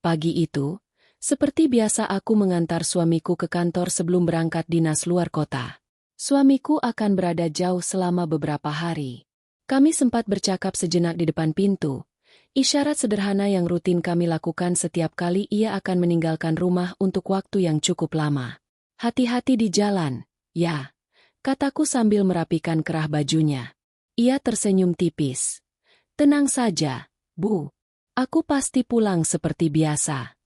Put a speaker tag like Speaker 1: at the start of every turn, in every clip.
Speaker 1: Pagi itu, seperti biasa aku mengantar suamiku ke kantor sebelum berangkat dinas luar kota. Suamiku akan berada jauh selama beberapa hari. Kami sempat bercakap sejenak di depan pintu, isyarat sederhana yang rutin kami lakukan setiap kali ia akan meninggalkan rumah untuk waktu yang cukup lama. Hati-hati di jalan, ya, kataku sambil merapikan kerah bajunya. Ia tersenyum tipis. Tenang saja, Bu. Aku pasti pulang seperti biasa.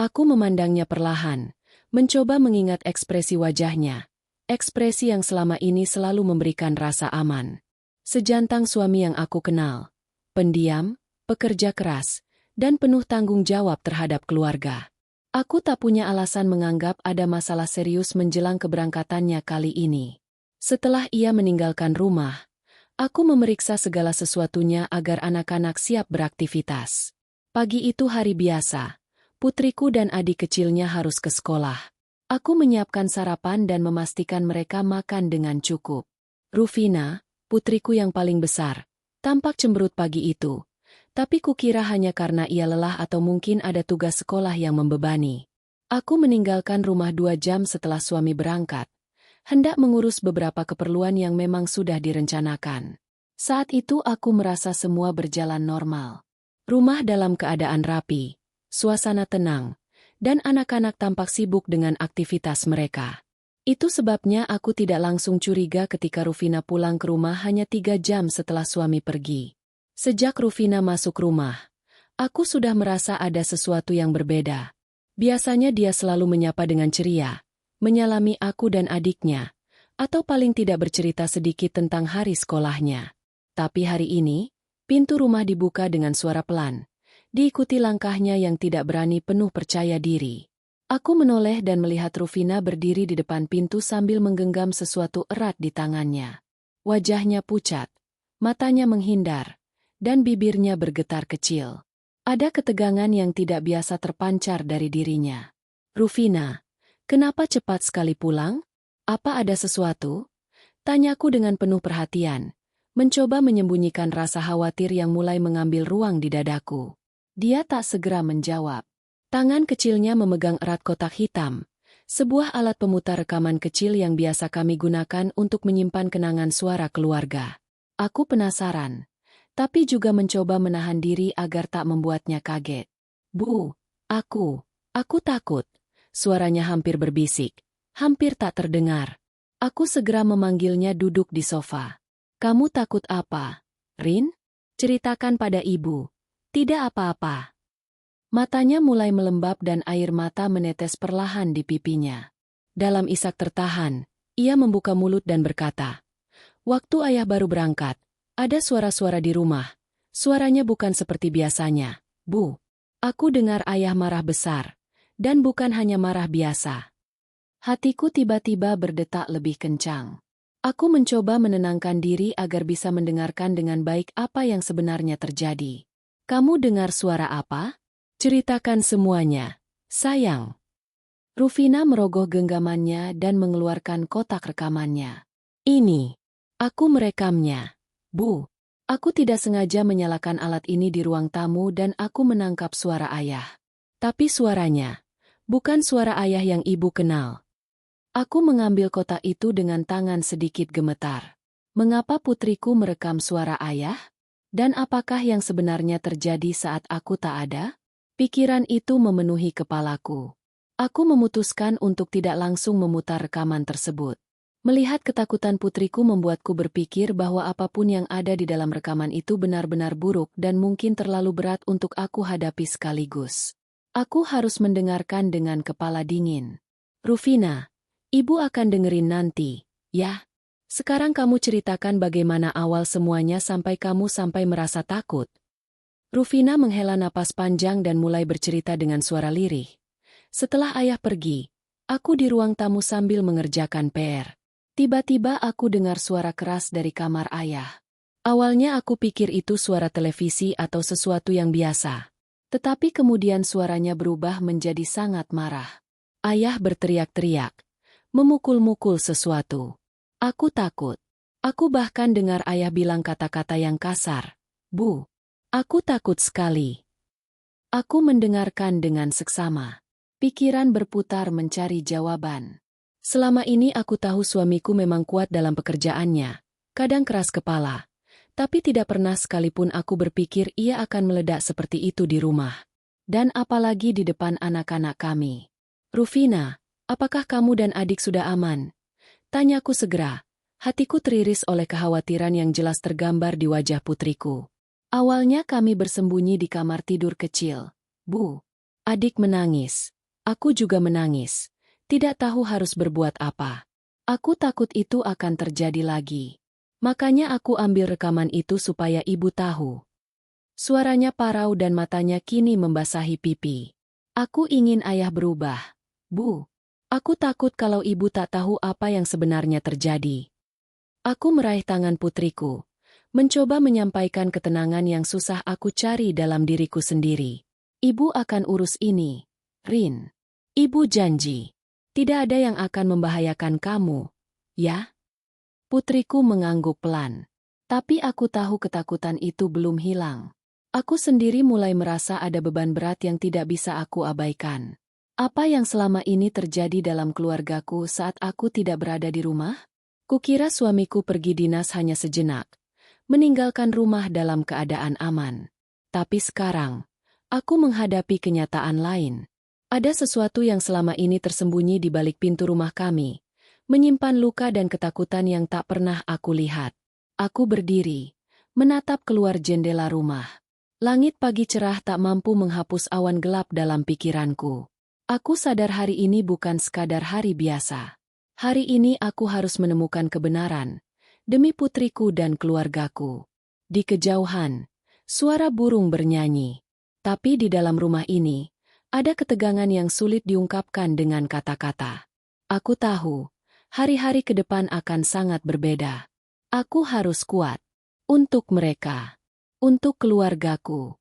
Speaker 1: Aku memandangnya perlahan, mencoba mengingat ekspresi wajahnya, ekspresi yang selama ini selalu memberikan rasa aman. Sejantang suami yang aku kenal, pendiam, pekerja keras, dan penuh tanggung jawab terhadap keluarga. Aku tak punya alasan menganggap ada masalah serius menjelang keberangkatannya kali ini. Setelah ia meninggalkan rumah, aku memeriksa segala sesuatunya agar anak-anak siap beraktivitas. Pagi itu hari biasa. Putriku dan adik kecilnya harus ke sekolah. Aku menyiapkan sarapan dan memastikan mereka makan dengan cukup. Rufina, putriku yang paling besar, tampak cemberut pagi itu. Tapi kukira hanya karena ia lelah atau mungkin ada tugas sekolah yang membebani. Aku meninggalkan rumah 2 jam setelah suami berangkat. Hendak mengurus beberapa keperluan yang memang sudah direncanakan. Saat itu aku merasa semua berjalan normal. Rumah dalam keadaan rapi, suasana tenang, dan anak-anak tampak sibuk dengan aktivitas mereka. Itu sebabnya aku tidak langsung curiga ketika Rufina pulang ke rumah hanya 3 jam setelah suami pergi. Sejak Rufina masuk rumah, aku sudah merasa ada sesuatu yang berbeda. Biasanya dia selalu menyapa dengan ceria, menyalami aku dan adiknya, atau paling tidak bercerita sedikit tentang hari sekolahnya. Tapi hari ini, pintu rumah dibuka dengan suara pelan, diikuti langkahnya yang tidak berani penuh percaya diri. Aku menoleh dan melihat Rufina berdiri di depan pintu sambil menggenggam sesuatu erat di tangannya. Wajahnya pucat, matanya menghindar, dan bibirnya bergetar kecil. Ada ketegangan yang tidak biasa terpancar dari dirinya. Rufina, kenapa cepat sekali pulang? Apa ada sesuatu? Tanyaku dengan penuh perhatian, mencoba menyembunyikan rasa khawatir yang mulai mengambil ruang di dadaku. Dia tak segera menjawab. Tangan kecilnya memegang erat kotak hitam, sebuah alat pemutar rekaman kecil yang biasa kami gunakan untuk menyimpan kenangan suara keluarga. Aku penasaran, tapi juga mencoba menahan diri agar tak membuatnya kaget. Bu, aku takut. Suaranya hampir berbisik, hampir tak terdengar. Aku segera memanggilnya duduk di sofa. Kamu takut apa, Rin? Ceritakan pada ibu. Tidak apa-apa. Matanya mulai melembab dan air mata menetes perlahan di pipinya. Dalam isak tertahan, ia membuka mulut dan berkata, "Waktu ayah baru berangkat, ada suara-suara di rumah. Suaranya bukan seperti biasanya, Bu. Aku dengar ayah marah besar, dan bukan hanya marah biasa." Hatiku tiba-tiba berdetak lebih kencang. Aku mencoba menenangkan diri agar bisa mendengarkan dengan baik apa yang sebenarnya terjadi. Kamu dengar suara apa? Ceritakan semuanya, sayang. Rufina merogoh genggamannya dan mengeluarkan kotak rekamannya. Ini, aku merekamnya. Bu, aku tidak sengaja menyalakan alat ini di ruang tamu dan aku menangkap suara ayah. Tapi suaranya, bukan suara ayah yang ibu kenal. Aku mengambil kotak itu dengan tangan sedikit gemetar. Mengapa putriku merekam suara ayah? Dan apakah yang sebenarnya terjadi saat aku tak ada? Pikiran itu memenuhi kepalaku. Aku memutuskan untuk tidak langsung memutar rekaman tersebut. Melihat ketakutan putriku membuatku berpikir bahwa apapun yang ada di dalam rekaman itu benar-benar buruk dan mungkin terlalu berat untuk aku hadapi sekaligus. Aku harus mendengarkan dengan kepala dingin. Rufina, ibu akan dengerin nanti, ya. Sekarang kamu ceritakan bagaimana awal semuanya sampai kamu merasa takut. Rufina menghela napas panjang dan mulai bercerita dengan suara lirih. Setelah ayah pergi, aku di ruang tamu sambil mengerjakan PR. Tiba-tiba aku dengar suara keras dari kamar ayah. Awalnya aku pikir itu suara televisi atau sesuatu yang biasa. Tetapi kemudian suaranya berubah menjadi sangat marah. Ayah berteriak-teriak, memukul-mukul sesuatu. Aku takut. Aku bahkan dengar ayah bilang kata-kata yang kasar. Bu, aku takut sekali. Aku mendengarkan dengan seksama. Pikiran berputar mencari jawaban. Selama ini aku tahu suamiku memang kuat dalam pekerjaannya, kadang keras kepala. Tapi tidak pernah sekalipun aku berpikir ia akan meledak seperti itu di rumah. Dan apalagi di depan anak-anak kami. Rufina, apakah kamu dan adik sudah aman? Tanyaku segera. Hatiku teriris oleh kekhawatiran yang jelas tergambar di wajah putriku. Awalnya kami bersembunyi di kamar tidur kecil. Bu. Adik menangis. Aku juga menangis. Tidak tahu harus berbuat apa. Aku takut itu akan terjadi lagi. Makanya aku ambil rekaman itu supaya ibu tahu. Suaranya parau dan matanya kini membasahi pipi. Aku ingin ayah berubah. Bu. Aku takut kalau ibu tak tahu apa yang sebenarnya terjadi. Aku meraih tangan putriku. Mencoba menyampaikan ketenangan yang susah aku cari dalam diriku sendiri. Ibu akan urus ini. Rin. Ibu janji. Tidak ada yang akan membahayakan kamu. Ya? Putriku mengangguk pelan. Tapi aku tahu ketakutan itu belum hilang. Aku sendiri mulai merasa ada beban berat yang tidak bisa aku abaikan. Apa yang selama ini terjadi dalam keluargaku saat aku tidak berada di rumah? Kukira suamiku pergi dinas hanya sejenak, meninggalkan rumah dalam keadaan aman. Tapi sekarang, aku menghadapi kenyataan lain. Ada sesuatu yang selama ini tersembunyi di balik pintu rumah kami, menyimpan luka dan ketakutan yang tak pernah aku lihat. Aku berdiri, menatap keluar jendela rumah. Langit pagi cerah tak mampu menghapus awan gelap dalam pikiranku. Aku sadar hari ini bukan sekadar hari biasa. Hari ini aku harus menemukan kebenaran, demi putriku dan keluargaku. Di kejauhan, suara burung bernyanyi. Tapi di dalam rumah ini, ada ketegangan yang sulit diungkapkan dengan kata-kata. Aku tahu, hari-hari ke depan akan sangat berbeda. Aku harus kuat. Untuk mereka. Untuk keluargaku.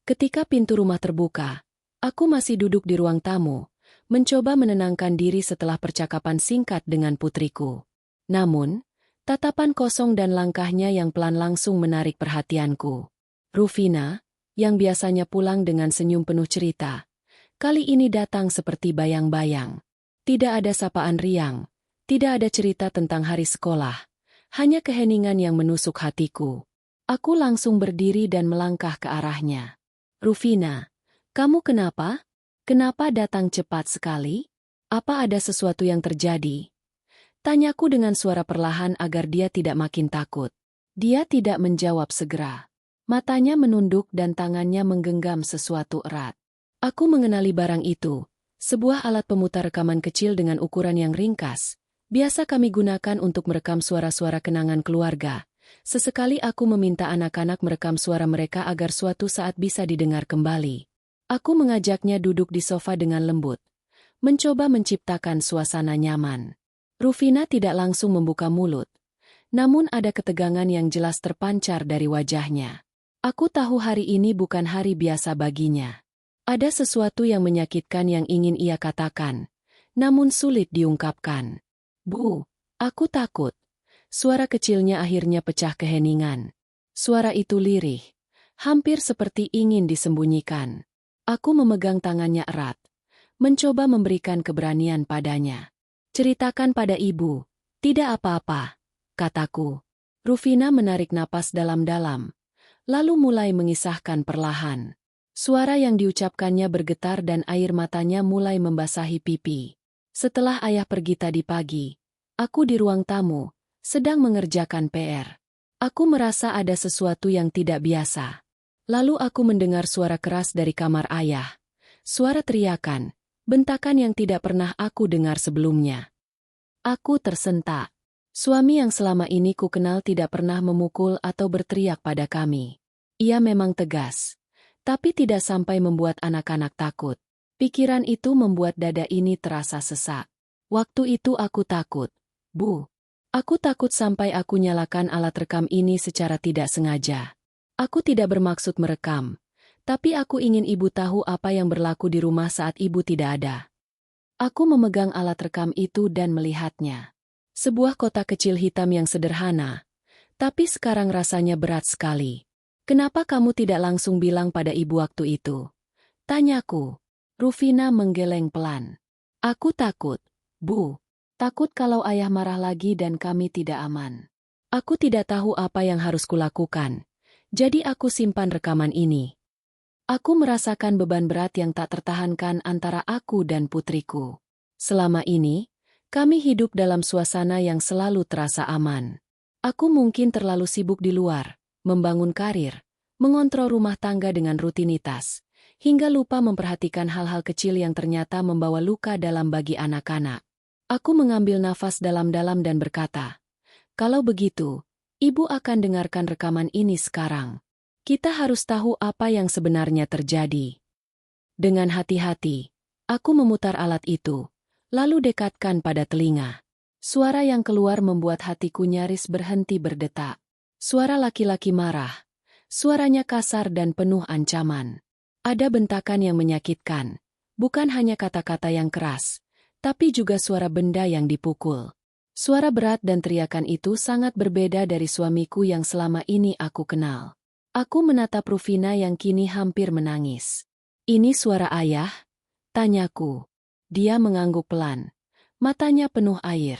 Speaker 1: Ketika pintu rumah terbuka, aku masih duduk di ruang tamu, mencoba menenangkan diri setelah percakapan singkat dengan putriku. Namun, tatapan kosong dan langkahnya yang pelan langsung menarik perhatianku. Rufina, yang biasanya pulang dengan senyum penuh cerita, kali ini datang seperti bayang-bayang. Tidak ada sapaan riang, tidak ada cerita tentang hari sekolah, hanya keheningan yang menusuk hatiku. Aku langsung berdiri dan melangkah ke arahnya. Rufina, kamu kenapa? Kenapa datang cepat sekali? Apa ada sesuatu yang terjadi? Tanyaku dengan suara perlahan agar dia tidak makin takut. Dia tidak menjawab segera. Matanya menunduk dan tangannya menggenggam sesuatu erat. Aku mengenali barang itu, sebuah alat pemutar rekaman kecil dengan ukuran yang ringkas. Biasa kami gunakan untuk merekam suara-suara kenangan keluarga. Sesekali aku meminta anak-anak merekam suara mereka agar suatu saat bisa didengar kembali. Aku mengajaknya duduk di sofa dengan lembut, mencoba menciptakan suasana nyaman. Rufina tidak langsung membuka mulut, namun ada ketegangan yang jelas terpancar dari wajahnya. Aku tahu hari ini bukan hari biasa baginya. Ada sesuatu yang menyakitkan yang ingin ia katakan, namun sulit diungkapkan. Bu, aku takut. Suara kecilnya akhirnya pecah keheningan. Suara itu lirih, hampir seperti ingin disembunyikan. Aku memegang tangannya erat, mencoba memberikan keberanian padanya. Ceritakan pada ibu, tidak apa-apa, kataku. Rufina menarik napas dalam-dalam, lalu mulai mengisahkan perlahan. Suara yang diucapkannya bergetar dan air matanya mulai membasahi pipi. Setelah ayah pergi tadi pagi, aku di ruang tamu, sedang mengerjakan PR. Aku merasa ada sesuatu yang tidak biasa. Lalu aku mendengar suara keras dari kamar ayah. Suara teriakan, bentakan yang tidak pernah aku dengar sebelumnya. Aku tersentak. Suami yang selama ini ku kenal tidak pernah memukul atau berteriak pada kami. Ia memang tegas, tapi tidak sampai membuat anak-anak takut. Pikiran itu membuat dada ini terasa sesak. Waktu itu aku takut. Bu. Aku takut sampai aku nyalakan alat rekam ini secara tidak sengaja. Aku tidak bermaksud merekam, tapi aku ingin ibu tahu apa yang berlaku di rumah saat ibu tidak ada. Aku memegang alat rekam itu dan melihatnya. Sebuah kotak kecil hitam yang sederhana, tapi sekarang rasanya berat sekali. Kenapa kamu tidak langsung bilang pada ibu waktu itu? Tanyaku. Rufina menggeleng pelan. Aku takut, Bu. Takut kalau ayah marah lagi dan kami tidak aman. Aku tidak tahu apa yang harus kulakukan. Jadi aku simpan rekaman ini. Aku merasakan beban berat yang tak tertahankan antara aku dan putriku. Selama ini, kami hidup dalam suasana yang selalu terasa aman. Aku mungkin terlalu sibuk di luar, membangun karir, mengontrol rumah tangga dengan rutinitas, hingga lupa memperhatikan hal-hal kecil yang ternyata membawa luka dalam bagi anak-anak. Aku mengambil nafas dalam-dalam dan berkata, kalau begitu, Ibu akan dengarkan rekaman ini sekarang. Kita harus tahu apa yang sebenarnya terjadi. Dengan hati-hati, aku memutar alat itu, lalu dekatkan pada telinga. Suara yang keluar membuat hatiku nyaris berhenti berdetak. Suara laki-laki marah. Suaranya kasar dan penuh ancaman. Ada bentakan yang menyakitkan, bukan hanya kata-kata yang keras, tapi juga suara benda yang dipukul. Suara berat dan teriakan itu sangat berbeda dari suamiku yang selama ini aku kenal. Aku menatap Rufina yang kini hampir menangis. Ini suara ayah? Tanyaku. Dia mengangguk pelan. Matanya penuh air.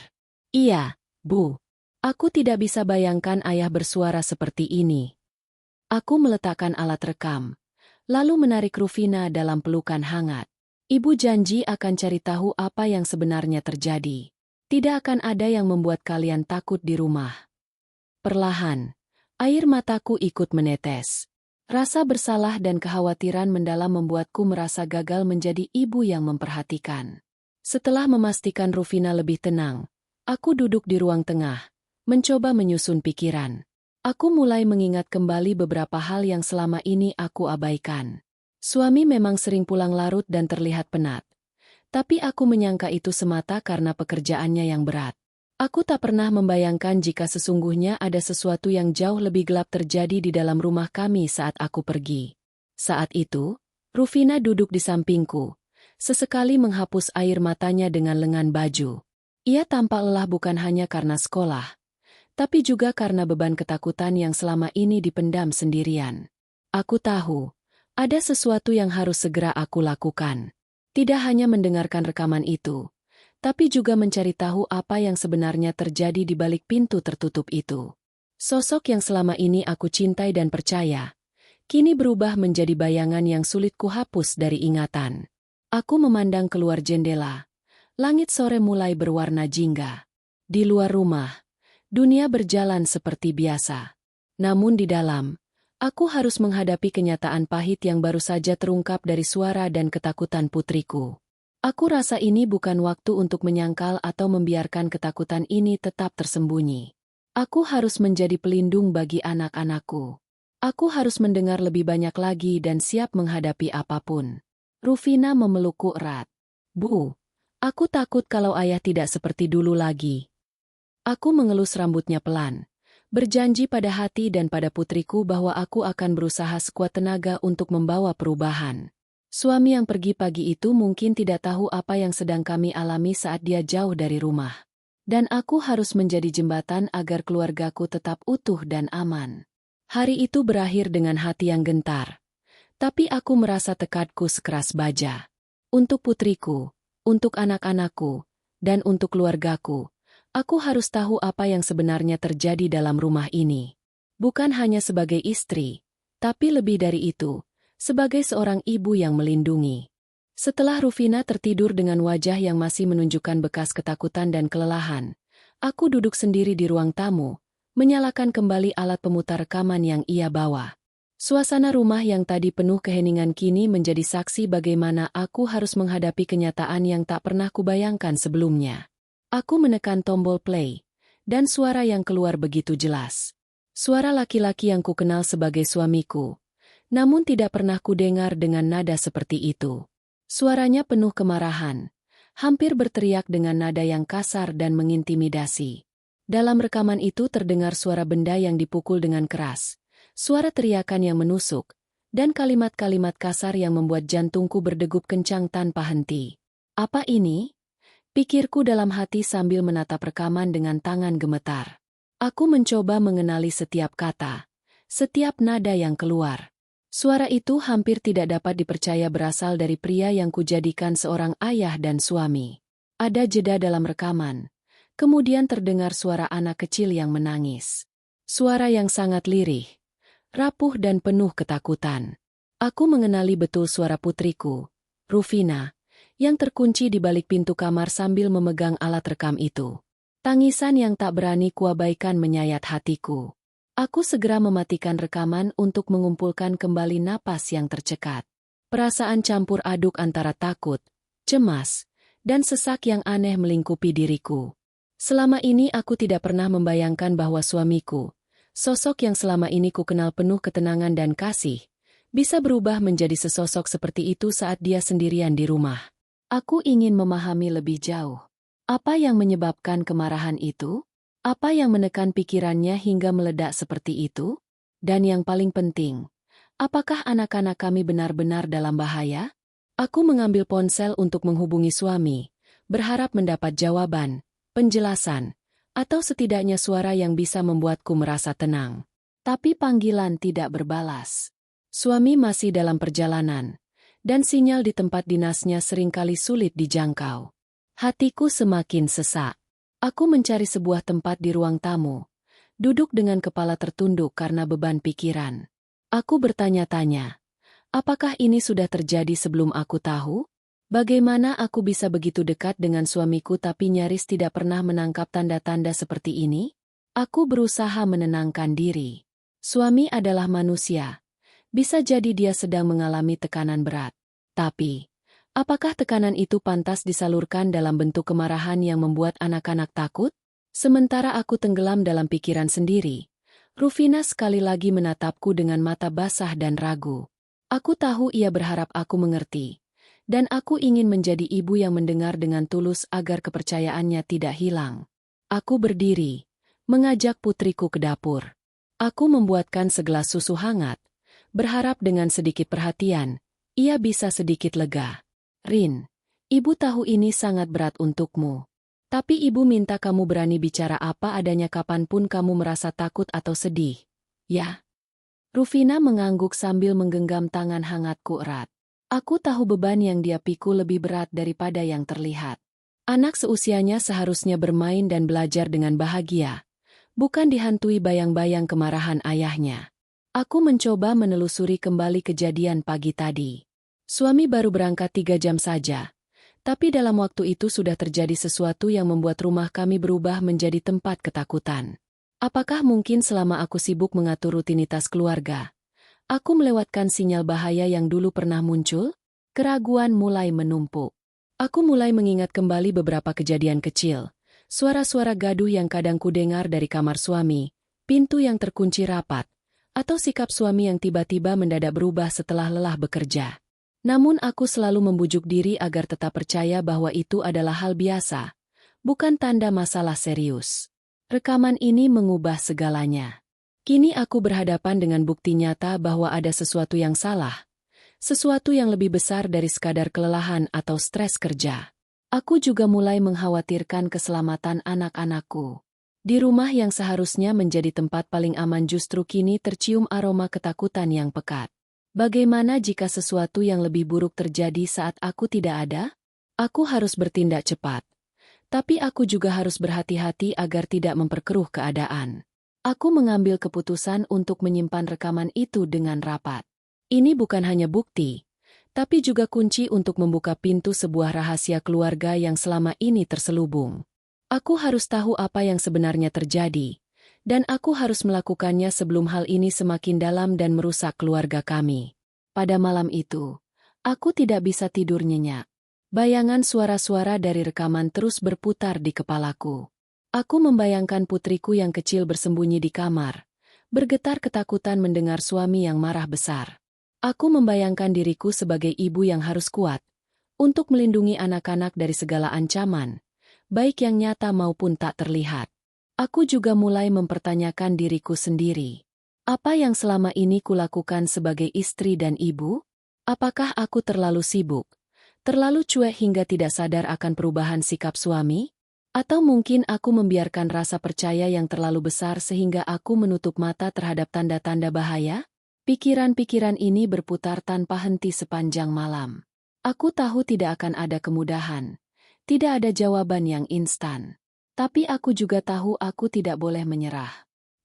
Speaker 1: Iya, Bu. Aku tidak bisa bayangkan ayah bersuara seperti ini. Aku meletakkan alat rekam, lalu menarik Rufina dalam pelukan hangat. Ibu janji akan cari tahu apa yang sebenarnya terjadi. Tidak akan ada yang membuat kalian takut di rumah. Perlahan, air mataku ikut menetes. Rasa bersalah dan kekhawatiran mendalam membuatku merasa gagal menjadi ibu yang memperhatikan. Setelah memastikan Rufina lebih tenang, aku duduk di ruang tengah, mencoba menyusun pikiran. Aku mulai mengingat kembali beberapa hal yang selama ini aku abaikan. Suami memang sering pulang larut dan terlihat penat. Tapi aku menyangka itu semata karena pekerjaannya yang berat. Aku tak pernah membayangkan jika sesungguhnya ada sesuatu yang jauh lebih gelap terjadi di dalam rumah kami saat aku pergi. Saat itu, Rufina duduk di sampingku, sesekali menghapus air matanya dengan lengan baju. Ia tampak lelah bukan hanya karena sekolah, tapi juga karena beban ketakutan yang selama ini dipendam sendirian. Aku tahu, ada sesuatu yang harus segera aku lakukan. Tidak hanya mendengarkan rekaman itu, tapi juga mencari tahu apa yang sebenarnya terjadi di balik pintu tertutup itu. Sosok yang selama ini aku cintai dan percaya, kini berubah menjadi bayangan yang sulit kuhapus dari ingatan. Aku memandang keluar jendela. Langit sore mulai berwarna jingga. Di luar rumah, dunia berjalan seperti biasa. Namun di dalam, aku harus menghadapi kenyataan pahit yang baru saja terungkap dari suara dan ketakutan putriku. Aku rasa ini bukan waktu untuk menyangkal atau membiarkan ketakutan ini tetap tersembunyi. Aku harus menjadi pelindung bagi anak-anakku. Aku harus mendengar lebih banyak lagi dan siap menghadapi apapun. Rufina memelukku erat. Bu, aku takut kalau ayah tidak seperti dulu lagi. Aku mengelus rambutnya pelan. Berjanji pada hati dan pada putriku bahwa aku akan berusaha sekuat tenaga untuk membawa perubahan. Suami yang pergi pagi itu mungkin tidak tahu apa yang sedang kami alami saat dia jauh dari rumah. Dan aku harus menjadi jembatan agar keluargaku tetap utuh dan aman. Hari itu berakhir dengan hati yang gentar. Tapi aku merasa tekadku sekeras baja. Untuk putriku, untuk anak-anakku, dan untuk keluargaku. Aku harus tahu apa yang sebenarnya terjadi dalam rumah ini. Bukan hanya sebagai istri, tapi lebih dari itu, sebagai seorang ibu yang melindungi. Setelah Rufina tertidur dengan wajah yang masih menunjukkan bekas ketakutan dan kelelahan, aku duduk sendiri di ruang tamu, menyalakan kembali alat pemutar rekaman yang ia bawa. Suasana rumah yang tadi penuh keheningan kini menjadi saksi bagaimana aku harus menghadapi kenyataan yang tak pernah kubayangkan sebelumnya. Aku menekan tombol play, dan suara yang keluar begitu jelas. Suara laki-laki yang kukenal sebagai suamiku, namun tidak pernah kudengar dengan nada seperti itu. Suaranya penuh kemarahan, hampir berteriak dengan nada yang kasar dan mengintimidasi. Dalam rekaman itu terdengar suara benda yang dipukul dengan keras, suara teriakan yang menusuk, dan kalimat-kalimat kasar yang membuat jantungku berdegup kencang tanpa henti. Apa ini? Pikirku dalam hati sambil menatap rekaman dengan tangan gemetar. Aku mencoba mengenali setiap kata, setiap nada yang keluar. Suara itu hampir tidak dapat dipercaya berasal dari pria yang kujadikan seorang ayah dan suami. Ada jeda dalam rekaman. Kemudian terdengar suara anak kecil yang menangis. Suara yang sangat lirih, rapuh dan penuh ketakutan. Aku mengenali betul suara putriku, Rufina, yang terkunci di balik pintu kamar sambil memegang alat rekam itu. Tangisan yang tak berani kuabaikan menyayat hatiku. Aku segera mematikan rekaman untuk mengumpulkan kembali napas yang tercekat. Perasaan campur aduk antara takut, cemas, dan sesak yang aneh melingkupi diriku. Selama ini aku tidak pernah membayangkan bahwa suamiku, sosok yang selama ini ku kenal penuh ketenangan dan kasih, bisa berubah menjadi sesosok seperti itu saat dia sendirian di rumah. Aku ingin memahami lebih jauh. Apa yang menyebabkan kemarahan itu? Apa yang menekan pikirannya hingga meledak seperti itu? Dan yang paling penting, apakah anak-anak kami benar-benar dalam bahaya? Aku mengambil ponsel untuk menghubungi suami, berharap mendapat jawaban, penjelasan, atau setidaknya suara yang bisa membuatku merasa tenang. Tapi panggilan tidak berbalas. Suami masih dalam perjalanan, dan sinyal di tempat dinasnya seringkali sulit dijangkau. Hatiku semakin sesak. Aku mencari sebuah tempat di ruang tamu, duduk dengan kepala tertunduk karena beban pikiran. Aku bertanya-tanya, apakah ini sudah terjadi sebelum aku tahu? Bagaimana aku bisa begitu dekat dengan suamiku tapi nyaris tidak pernah menangkap tanda-tanda seperti ini? Aku berusaha menenangkan diri. Suami adalah manusia. Bisa jadi dia sedang mengalami tekanan berat. Tapi, apakah tekanan itu pantas disalurkan dalam bentuk kemarahan yang membuat anak-anak takut? Sementara aku tenggelam dalam pikiran sendiri, Rufina sekali lagi menatapku dengan mata basah dan ragu. Aku tahu ia berharap aku mengerti, dan aku ingin menjadi ibu yang mendengar dengan tulus agar kepercayaannya tidak hilang. Aku berdiri, mengajak putriku ke dapur. Aku membuatkan segelas susu hangat, berharap dengan sedikit perhatian, ia bisa sedikit lega. Rin, ibu tahu ini sangat berat untukmu. Tapi ibu minta kamu berani bicara apa adanya kapanpun kamu merasa takut atau sedih. Ya. Rufina mengangguk sambil menggenggam tangan hangatku erat. Aku tahu beban yang dia pikul lebih berat daripada yang terlihat. Anak seusianya seharusnya bermain dan belajar dengan bahagia, bukan dihantui bayang-bayang kemarahan ayahnya. Aku mencoba menelusuri kembali kejadian pagi tadi. Suami baru berangkat 3 jam saja, tapi dalam waktu itu sudah terjadi sesuatu yang membuat rumah kami berubah menjadi tempat ketakutan. Apakah mungkin selama aku sibuk mengatur rutinitas keluarga, aku melewatkan sinyal bahaya yang dulu pernah muncul? Keraguan mulai menumpuk. Aku mulai mengingat kembali beberapa kejadian kecil, suara-suara gaduh yang kadang kudengar dari kamar suami, pintu yang terkunci rapat, atau sikap suami yang tiba-tiba mendadak berubah setelah lelah bekerja. Namun aku selalu membujuk diri agar tetap percaya bahwa itu adalah hal biasa, bukan tanda masalah serius. Rekaman ini mengubah segalanya. Kini aku berhadapan dengan bukti nyata bahwa ada sesuatu yang salah, sesuatu yang lebih besar dari sekadar kelelahan atau stres kerja. Aku juga mulai mengkhawatirkan keselamatan anak-anakku. Di rumah yang seharusnya menjadi tempat paling aman justru kini tercium aroma ketakutan yang pekat. Bagaimana jika sesuatu yang lebih buruk terjadi saat aku tidak ada? Aku harus bertindak cepat. Tapi aku juga harus berhati-hati agar tidak memperkeruh keadaan. Aku mengambil keputusan untuk menyimpan rekaman itu dengan rapat. Ini bukan hanya bukti, tapi juga kunci untuk membuka pintu sebuah rahasia keluarga yang selama ini terselubung. Aku harus tahu apa yang sebenarnya terjadi, dan aku harus melakukannya sebelum hal ini semakin dalam dan merusak keluarga kami. Pada malam itu, aku tidak bisa tidur nyenyak. Bayangan suara-suara dari rekaman terus berputar di kepalaku. Aku membayangkan putriku yang kecil bersembunyi di kamar, bergetar ketakutan mendengar suami yang marah besar. Aku membayangkan diriku sebagai ibu yang harus kuat, untuk melindungi anak-anak dari segala ancaman, baik yang nyata maupun tak terlihat. Aku juga mulai mempertanyakan diriku sendiri. Apa yang selama ini kulakukan sebagai istri dan ibu? Apakah aku terlalu sibuk, terlalu cuek hingga tidak sadar akan perubahan sikap suami? Atau mungkin aku membiarkan rasa percaya yang terlalu besar sehingga aku menutup mata terhadap tanda-tanda bahaya? Pikiran-pikiran ini berputar tanpa henti sepanjang malam. Aku tahu tidak akan ada kemudahan. Tidak ada jawaban yang instan. Tapi aku juga tahu aku tidak boleh menyerah.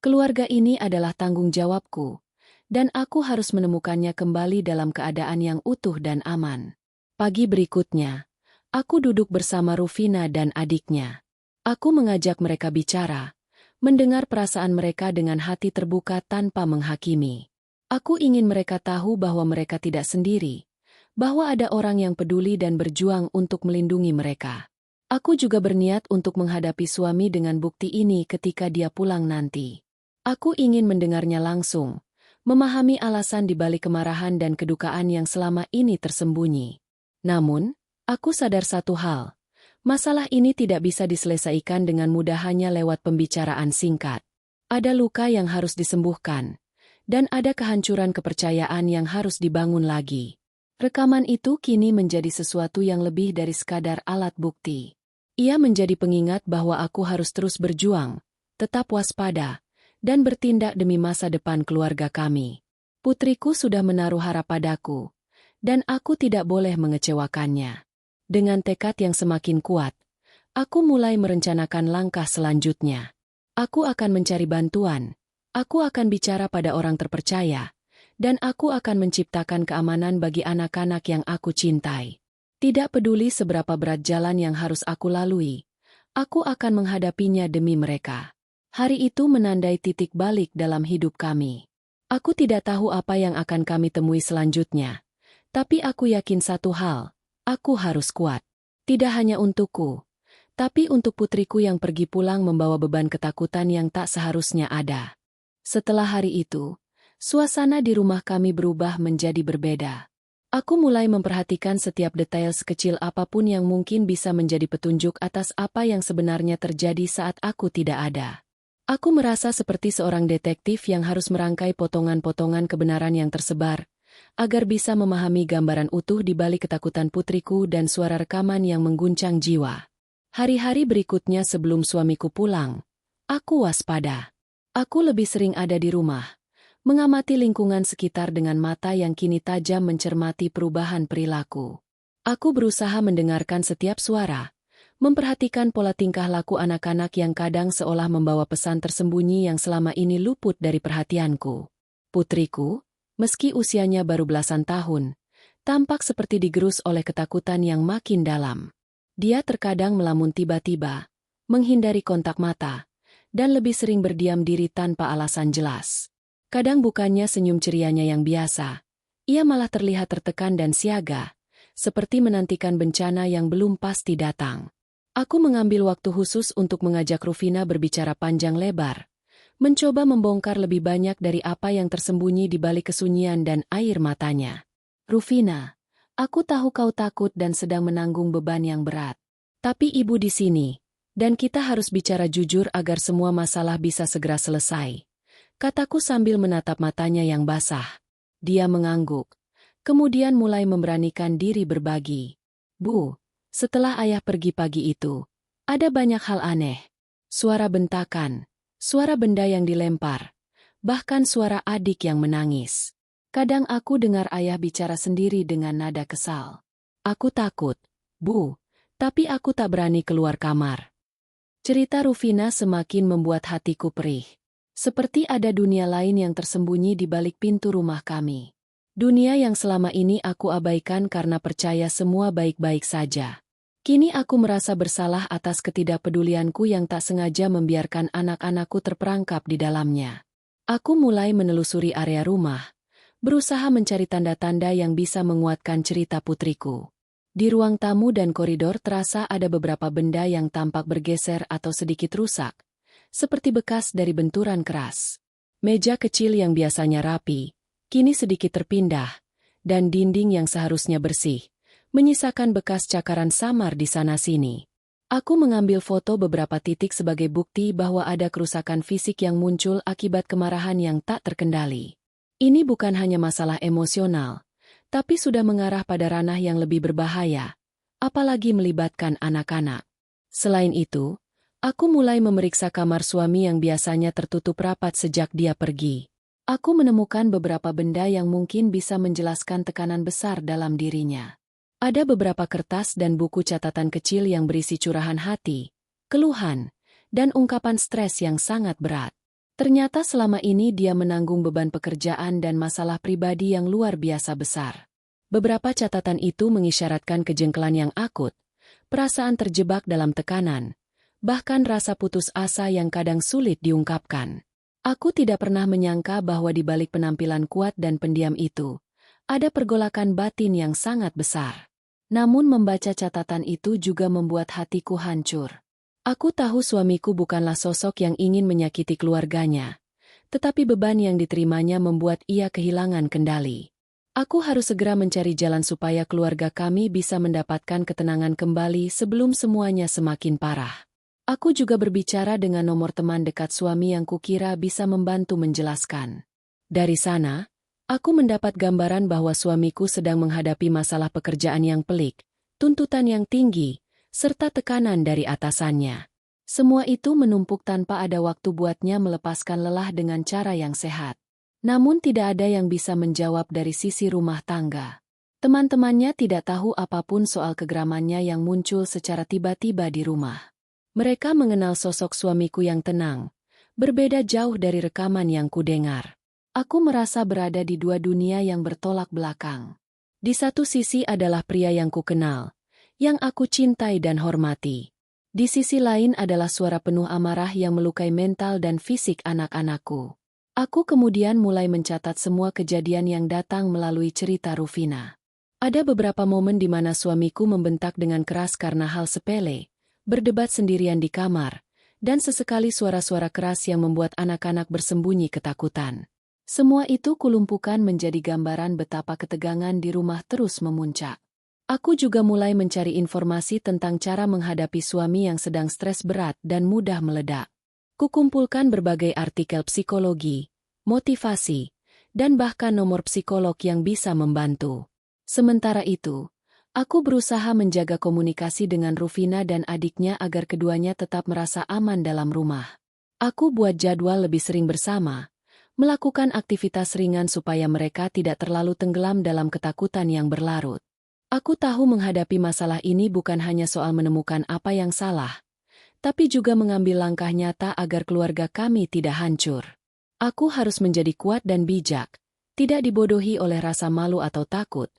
Speaker 1: Keluarga ini adalah tanggung jawabku. Dan aku harus menemukannya kembali dalam keadaan yang utuh dan aman. Pagi berikutnya, aku duduk bersama Rufina dan adiknya. Aku mengajak mereka bicara, mendengar perasaan mereka dengan hati terbuka tanpa menghakimi. Aku ingin mereka tahu bahwa mereka tidak sendiri, bahwa ada orang yang peduli dan berjuang untuk melindungi mereka. Aku juga berniat untuk menghadapi suami dengan bukti ini ketika dia pulang nanti. Aku ingin mendengarnya langsung, memahami alasan di balik kemarahan dan kedukaan yang selama ini tersembunyi. Namun, aku sadar satu hal. Masalah ini tidak bisa diselesaikan dengan mudah hanya lewat pembicaraan singkat. Ada luka yang harus disembuhkan, dan ada kehancuran kepercayaan yang harus dibangun lagi. Rekaman itu kini menjadi sesuatu yang lebih dari sekadar alat bukti. Ia menjadi pengingat bahwa aku harus terus berjuang, tetap waspada, dan bertindak demi masa depan keluarga kami. Putriku sudah menaruh harap padaku, dan aku tidak boleh mengecewakannya. Dengan tekad yang semakin kuat, aku mulai merencanakan langkah selanjutnya. Aku akan mencari bantuan, aku akan bicara pada orang terpercaya, dan aku akan menciptakan keamanan bagi anak-anak yang aku cintai. Tidak peduli seberapa berat jalan yang harus aku lalui, aku akan menghadapinya demi mereka. Hari itu menandai titik balik dalam hidup kami. Aku tidak tahu apa yang akan kami temui selanjutnya. Tapi aku yakin satu hal, aku harus kuat. Tidak hanya untukku, tapi untuk putriku yang pergi pulang membawa beban ketakutan yang tak seharusnya ada. Setelah hari itu, suasana di rumah kami berubah menjadi berbeda. Aku mulai memperhatikan setiap detail sekecil apapun yang mungkin bisa menjadi petunjuk atas apa yang sebenarnya terjadi saat aku tidak ada. Aku merasa seperti seorang detektif yang harus merangkai potongan-potongan kebenaran yang tersebar, agar bisa memahami gambaran utuh di balik ketakutan putriku dan suara rekaman yang mengguncang jiwa. Hari-hari berikutnya sebelum suamiku pulang, aku waspada. Aku lebih sering ada di rumah, mengamati lingkungan sekitar dengan mata yang kini tajam mencermati perubahan perilaku. Aku berusaha mendengarkan setiap suara, memperhatikan pola tingkah laku anak-anak yang kadang seolah membawa pesan tersembunyi yang selama ini luput dari perhatianku. Putriku, meski usianya baru belasan tahun, tampak seperti digerus oleh ketakutan yang makin dalam. Dia terkadang melamun tiba-tiba, menghindari kontak mata, dan lebih sering berdiam diri tanpa alasan jelas. Kadang bukannya senyum cerianya yang biasa, ia malah terlihat tertekan dan siaga, seperti menantikan bencana yang belum pasti datang. Aku mengambil waktu khusus untuk mengajak Rufina berbicara panjang lebar, mencoba membongkar lebih banyak dari apa yang tersembunyi di balik kesunyian dan air matanya. Rufina, aku tahu kau takut dan sedang menanggung beban yang berat. Tapi ibu di sini, dan kita harus bicara jujur agar semua masalah bisa segera selesai. Kataku sambil menatap matanya yang basah. Dia mengangguk, kemudian mulai memberanikan diri berbagi. Bu, setelah ayah pergi pagi itu, ada banyak hal aneh. Suara bentakan, suara benda yang dilempar, bahkan suara adik yang menangis. Kadang aku dengar ayah bicara sendiri dengan nada kesal. Aku takut, Bu, tapi aku tak berani keluar kamar. Cerita Rufina semakin membuat hatiku perih. Seperti ada dunia lain yang tersembunyi di balik pintu rumah kami. Dunia yang selama ini aku abaikan karena percaya semua baik-baik saja. Kini aku merasa bersalah atas ketidakpedulianku yang tak sengaja membiarkan anak-anakku terperangkap di dalamnya. Aku mulai menelusuri area rumah, berusaha mencari tanda-tanda yang bisa menguatkan cerita putriku. Di ruang tamu dan koridor terasa ada beberapa benda yang tampak bergeser atau sedikit rusak, seperti bekas dari benturan keras. Meja kecil yang biasanya rapi, kini sedikit terpindah, dan dinding yang seharusnya bersih, menyisakan bekas cakaran samar di sana-sini. Aku mengambil foto beberapa titik sebagai bukti bahwa ada kerusakan fisik yang muncul akibat kemarahan yang tak terkendali. Ini bukan hanya masalah emosional, tapi sudah mengarah pada ranah yang lebih berbahaya, apalagi melibatkan anak-anak. Selain itu, aku mulai memeriksa kamar suami yang biasanya tertutup rapat sejak dia pergi. Aku menemukan beberapa benda yang mungkin bisa menjelaskan tekanan besar dalam dirinya. Ada beberapa kertas dan buku catatan kecil yang berisi curahan hati, keluhan, dan ungkapan stres yang sangat berat. Ternyata selama ini dia menanggung beban pekerjaan dan masalah pribadi yang luar biasa besar. Beberapa catatan itu mengisyaratkan kejengkelan yang akut, perasaan terjebak dalam tekanan, bahkan rasa putus asa yang kadang sulit diungkapkan. Aku tidak pernah menyangka bahwa di balik penampilan kuat dan pendiam itu, ada pergolakan batin yang sangat besar. Namun membaca catatan itu juga membuat hatiku hancur. Aku tahu suamiku bukanlah sosok yang ingin menyakiti keluarganya, tetapi beban yang diterimanya membuat ia kehilangan kendali. Aku harus segera mencari jalan supaya keluarga kami bisa mendapatkan ketenangan kembali sebelum semuanya semakin parah. Aku juga berbicara dengan nomor teman dekat suami yang kukira bisa membantu menjelaskan. Dari sana, aku mendapat gambaran bahwa suamiku sedang menghadapi masalah pekerjaan yang pelik, tuntutan yang tinggi, serta tekanan dari atasannya. Semua itu menumpuk tanpa ada waktu buatnya melepaskan lelah dengan cara yang sehat. Namun tidak ada yang bisa menjawab dari sisi rumah tangga. Teman-temannya tidak tahu apapun soal kegeramannya yang muncul secara tiba-tiba di rumah. Mereka mengenal sosok suamiku yang tenang, berbeda jauh dari rekaman yang kudengar. Aku merasa berada di dua dunia yang bertolak belakang. Di satu sisi adalah pria yang kukenal, yang aku cintai dan hormati. Di sisi lain adalah suara penuh amarah yang melukai mental dan fisik anak-anakku. Aku kemudian mulai mencatat semua kejadian yang datang melalui cerita Rufina. Ada beberapa momen di mana suamiku membentak dengan keras karena hal sepele, berdebat sendirian di kamar, dan sesekali suara-suara keras yang membuat anak-anak bersembunyi ketakutan. Semua itu kulumpukan menjadi gambaran betapa ketegangan di rumah terus memuncak. Aku juga mulai mencari informasi tentang cara menghadapi suami yang sedang stres berat dan mudah meledak. Kukumpulkan berbagai artikel psikologi, motivasi, dan bahkan nomor psikolog yang bisa membantu. Sementara itu, aku berusaha menjaga komunikasi dengan Rufina dan adiknya agar keduanya tetap merasa aman dalam rumah. Aku buat jadwal lebih sering bersama, melakukan aktivitas ringan supaya mereka tidak terlalu tenggelam dalam ketakutan yang berlarut. Aku tahu menghadapi masalah ini bukan hanya soal menemukan apa yang salah, tapi juga mengambil langkah nyata agar keluarga kami tidak hancur. Aku harus menjadi kuat dan bijak, tidak dibodohi oleh rasa malu atau takut,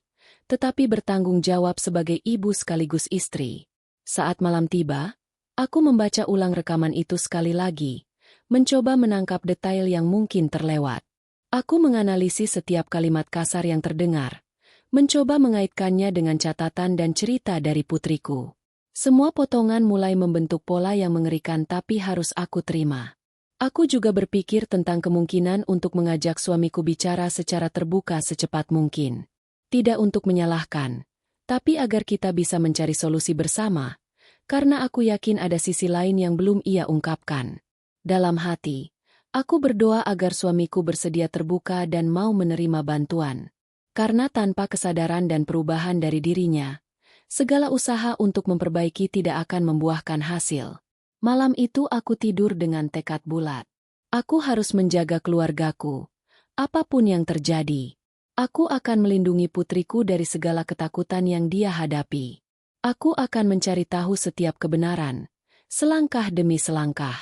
Speaker 1: tetapi bertanggung jawab sebagai ibu sekaligus istri. Saat malam tiba, aku membaca ulang rekaman itu sekali lagi, mencoba menangkap detail yang mungkin terlewat. Aku menganalisis setiap kalimat kasar yang terdengar, mencoba mengaitkannya dengan catatan dan cerita dari putriku. Semua potongan mulai membentuk pola yang mengerikan tapi harus aku terima. Aku juga berpikir tentang kemungkinan untuk mengajak suamiku bicara secara terbuka secepat mungkin. Tidak untuk menyalahkan, tapi agar kita bisa mencari solusi bersama, karena aku yakin ada sisi lain yang belum ia ungkapkan. Dalam hati, aku berdoa agar suamiku bersedia terbuka dan mau menerima bantuan. Karena tanpa kesadaran dan perubahan dari dirinya, segala usaha untuk memperbaiki tidak akan membuahkan hasil. Malam itu aku tidur dengan tekad bulat. Aku harus menjaga keluargaku, apapun yang terjadi. Aku akan melindungi putriku dari segala ketakutan yang dia hadapi. Aku akan mencari tahu setiap kebenaran, selangkah demi selangkah.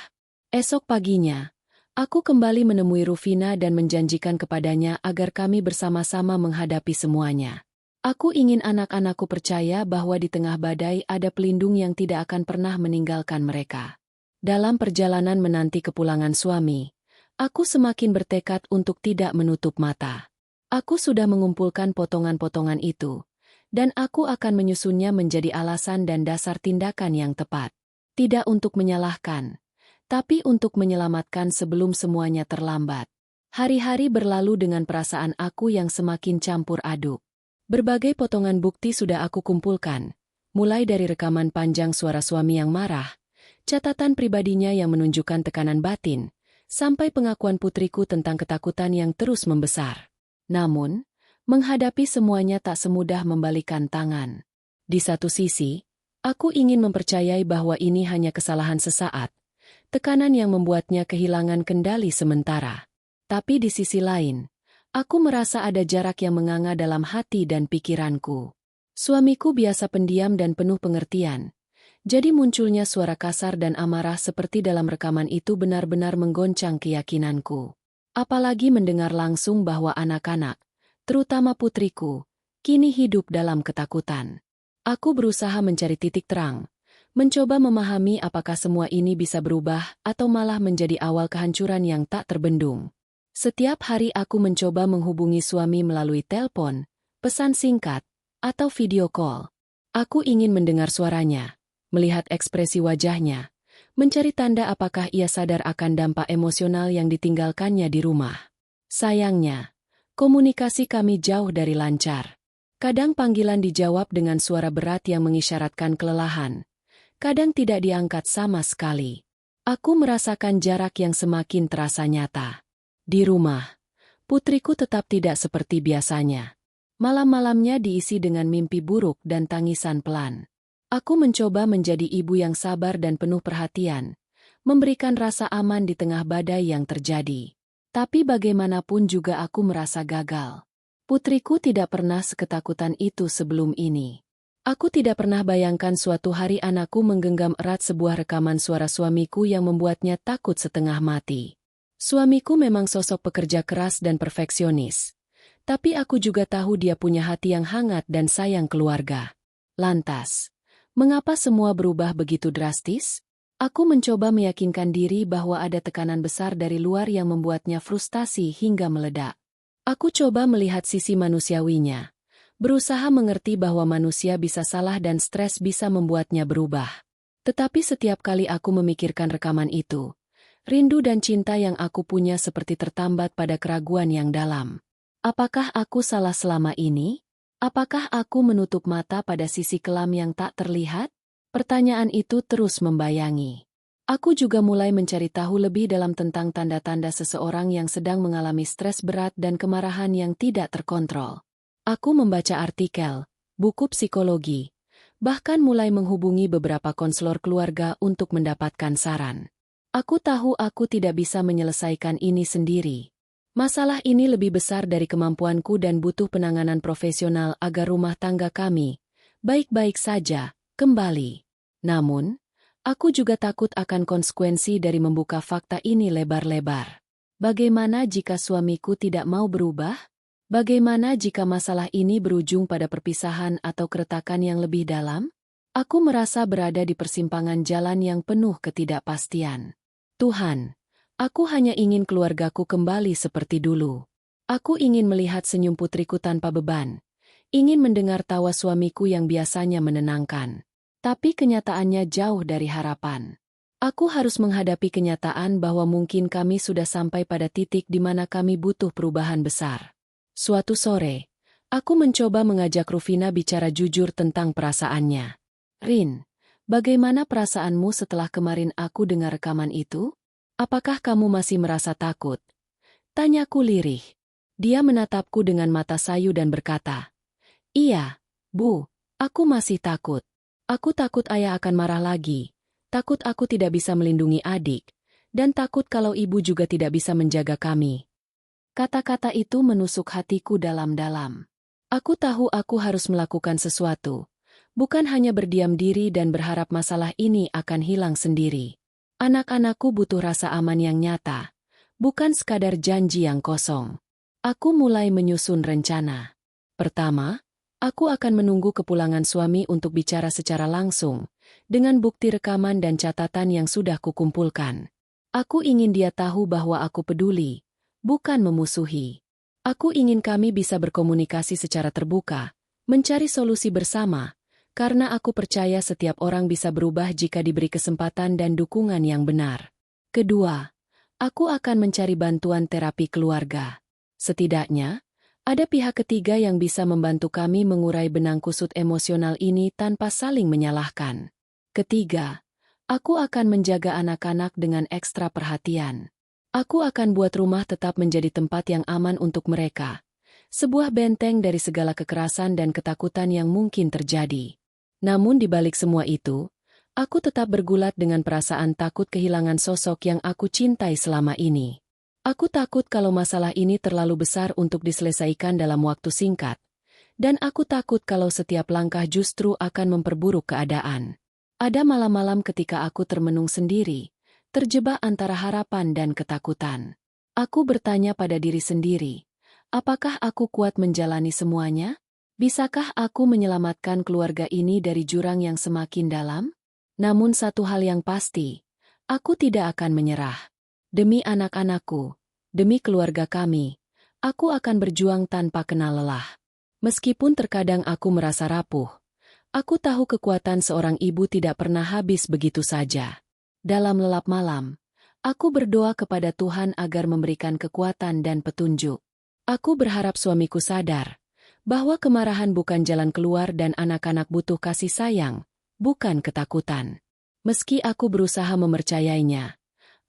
Speaker 1: Esok paginya, aku kembali menemui Rufina dan menjanjikan kepadanya agar kami bersama-sama menghadapi semuanya. Aku ingin anak-anakku percaya bahwa di tengah badai ada pelindung yang tidak akan pernah meninggalkan mereka. Dalam perjalanan menanti kepulangan suami, aku semakin bertekad untuk tidak menutup mata. Aku sudah mengumpulkan potongan-potongan itu, dan aku akan menyusunnya menjadi alasan dan dasar tindakan yang tepat. Tidak untuk menyalahkan, tapi untuk menyelamatkan sebelum semuanya terlambat. Hari-hari berlalu dengan perasaan aku yang semakin campur aduk. Berbagai potongan bukti sudah aku kumpulkan, mulai dari rekaman panjang suara suami yang marah, catatan pribadinya yang menunjukkan tekanan batin, sampai pengakuan putriku tentang ketakutan yang terus membesar. Namun, menghadapi semuanya tak semudah membalikan tangan. Di satu sisi, aku ingin mempercayai bahwa ini hanya kesalahan sesaat, tekanan yang membuatnya kehilangan kendali sementara. Tapi di sisi lain, aku merasa ada jarak yang menganga dalam hati dan pikiranku. Suamiku biasa pendiam dan penuh pengertian. Jadi munculnya suara kasar dan amarah seperti dalam rekaman itu benar-benar menggoncang keyakinanku. Apalagi mendengar langsung bahwa anak-anak, terutama putriku, kini hidup dalam ketakutan. Aku berusaha mencari titik terang, mencoba memahami apakah semua ini bisa berubah atau malah menjadi awal kehancuran yang tak terbendung. Setiap hari aku mencoba menghubungi suami melalui telepon, pesan singkat, atau video call. Aku ingin mendengar suaranya, melihat ekspresi wajahnya, mencari tanda apakah ia sadar akan dampak emosional yang ditinggalkannya di rumah. Sayangnya, komunikasi kami jauh dari lancar. Kadang panggilan dijawab dengan suara berat yang mengisyaratkan kelelahan. Kadang tidak diangkat sama sekali. Aku merasakan jarak yang semakin terasa nyata. Di rumah, putriku tetap tidak seperti biasanya. Malam-malamnya diisi dengan mimpi buruk dan tangisan pelan. Aku mencoba menjadi ibu yang sabar dan penuh perhatian, memberikan rasa aman di tengah badai yang terjadi. Tapi bagaimanapun juga aku merasa gagal. Putriku tidak pernah seketakutan itu sebelum ini. Aku tidak pernah bayangkan suatu hari anakku menggenggam erat sebuah rekaman suara suamiku yang membuatnya takut setengah mati. Suamiku memang sosok pekerja keras dan perfeksionis. Tapi aku juga tahu dia punya hati yang hangat dan sayang keluarga. Lantas, mengapa semua berubah begitu drastis? Aku mencoba meyakinkan diri bahwa ada tekanan besar dari luar yang membuatnya frustasi hingga meledak. Aku coba melihat sisi manusiawinya, berusaha mengerti bahwa manusia bisa salah dan stres bisa membuatnya berubah. Tetapi setiap kali aku memikirkan rekaman itu, rindu dan cinta yang aku punya seperti tertambat pada keraguan yang dalam. Apakah aku salah selama ini? Apakah aku menutup mata pada sisi kelam yang tak terlihat? Pertanyaan itu terus membayangi. Aku juga mulai mencari tahu lebih dalam tentang tanda-tanda seseorang yang sedang mengalami stres berat dan kemarahan yang tidak terkontrol. Aku membaca artikel, buku psikologi, bahkan mulai menghubungi beberapa konselor keluarga untuk mendapatkan saran. Aku tahu aku tidak bisa menyelesaikan ini sendiri. Masalah ini lebih besar dari kemampuanku dan butuh penanganan profesional agar rumah tangga kami baik-baik saja kembali. Namun, aku juga takut akan konsekuensi dari membuka fakta ini lebar-lebar. Bagaimana jika suamiku tidak mau berubah? Bagaimana jika masalah ini berujung pada perpisahan atau keretakan yang lebih dalam? Aku merasa berada di persimpangan jalan yang penuh ketidakpastian. Tuhan, aku hanya ingin keluargaku kembali seperti dulu. Aku ingin melihat senyum putriku tanpa beban. Ingin mendengar tawa suamiku yang biasanya menenangkan. Tapi kenyataannya jauh dari harapan. Aku harus menghadapi kenyataan bahwa mungkin kami sudah sampai pada titik di mana kami butuh perubahan besar. Suatu sore, aku mencoba mengajak Rufina bicara jujur tentang perasaannya. Rin, bagaimana perasaanmu setelah kemarin aku dengar rekaman itu? Apakah kamu masih merasa takut? Tanyaku lirih. Dia menatapku dengan mata sayu dan berkata, "Iya, Bu, aku masih takut. Aku takut ayah akan marah lagi, takut aku tidak bisa melindungi adik, dan takut kalau ibu juga tidak bisa menjaga kami." Kata-kata itu menusuk hatiku dalam-dalam. Aku tahu aku harus melakukan sesuatu. Bukan hanya berdiam diri dan berharap masalah ini akan hilang sendiri. Anak-anakku butuh rasa aman yang nyata, bukan sekadar janji yang kosong. Aku mulai menyusun rencana. Pertama, aku akan menunggu kepulangan suami untuk bicara secara langsung, dengan bukti rekaman dan catatan yang sudah kukumpulkan. Aku ingin dia tahu bahwa aku peduli, bukan memusuhi. Aku ingin kami bisa berkomunikasi secara terbuka, mencari solusi bersama, karena aku percaya setiap orang bisa berubah jika diberi kesempatan dan dukungan yang benar. Kedua, aku akan mencari bantuan terapi keluarga. Setidaknya, ada pihak ketiga yang bisa membantu kami mengurai benang kusut emosional ini tanpa saling menyalahkan. Ketiga, aku akan menjaga anak-anak dengan ekstra perhatian. Aku akan buat rumah tetap menjadi tempat yang aman untuk mereka. Sebuah benteng dari segala kekerasan dan ketakutan yang mungkin terjadi. Namun di balik semua itu, aku tetap bergulat dengan perasaan takut kehilangan sosok yang aku cintai selama ini. Aku takut kalau masalah ini terlalu besar untuk diselesaikan dalam waktu singkat. Dan aku takut kalau setiap langkah justru akan memperburuk keadaan. Ada malam-malam ketika aku termenung sendiri, terjebak antara harapan dan ketakutan. Aku bertanya pada diri sendiri, apakah aku kuat menjalani semuanya? Bisakah aku menyelamatkan keluarga ini dari jurang yang semakin dalam? Namun satu hal yang pasti, aku tidak akan menyerah. Demi anak-anakku, demi keluarga kami, aku akan berjuang tanpa kenal lelah. Meskipun terkadang aku merasa rapuh, aku tahu kekuatan seorang ibu tidak pernah habis begitu saja. Dalam lelap malam, aku berdoa kepada Tuhan agar memberikan kekuatan dan petunjuk. Aku berharap suamiku sadar bahwa kemarahan bukan jalan keluar dan anak-anak butuh kasih sayang, bukan ketakutan. Meski aku berusaha mempercayainya,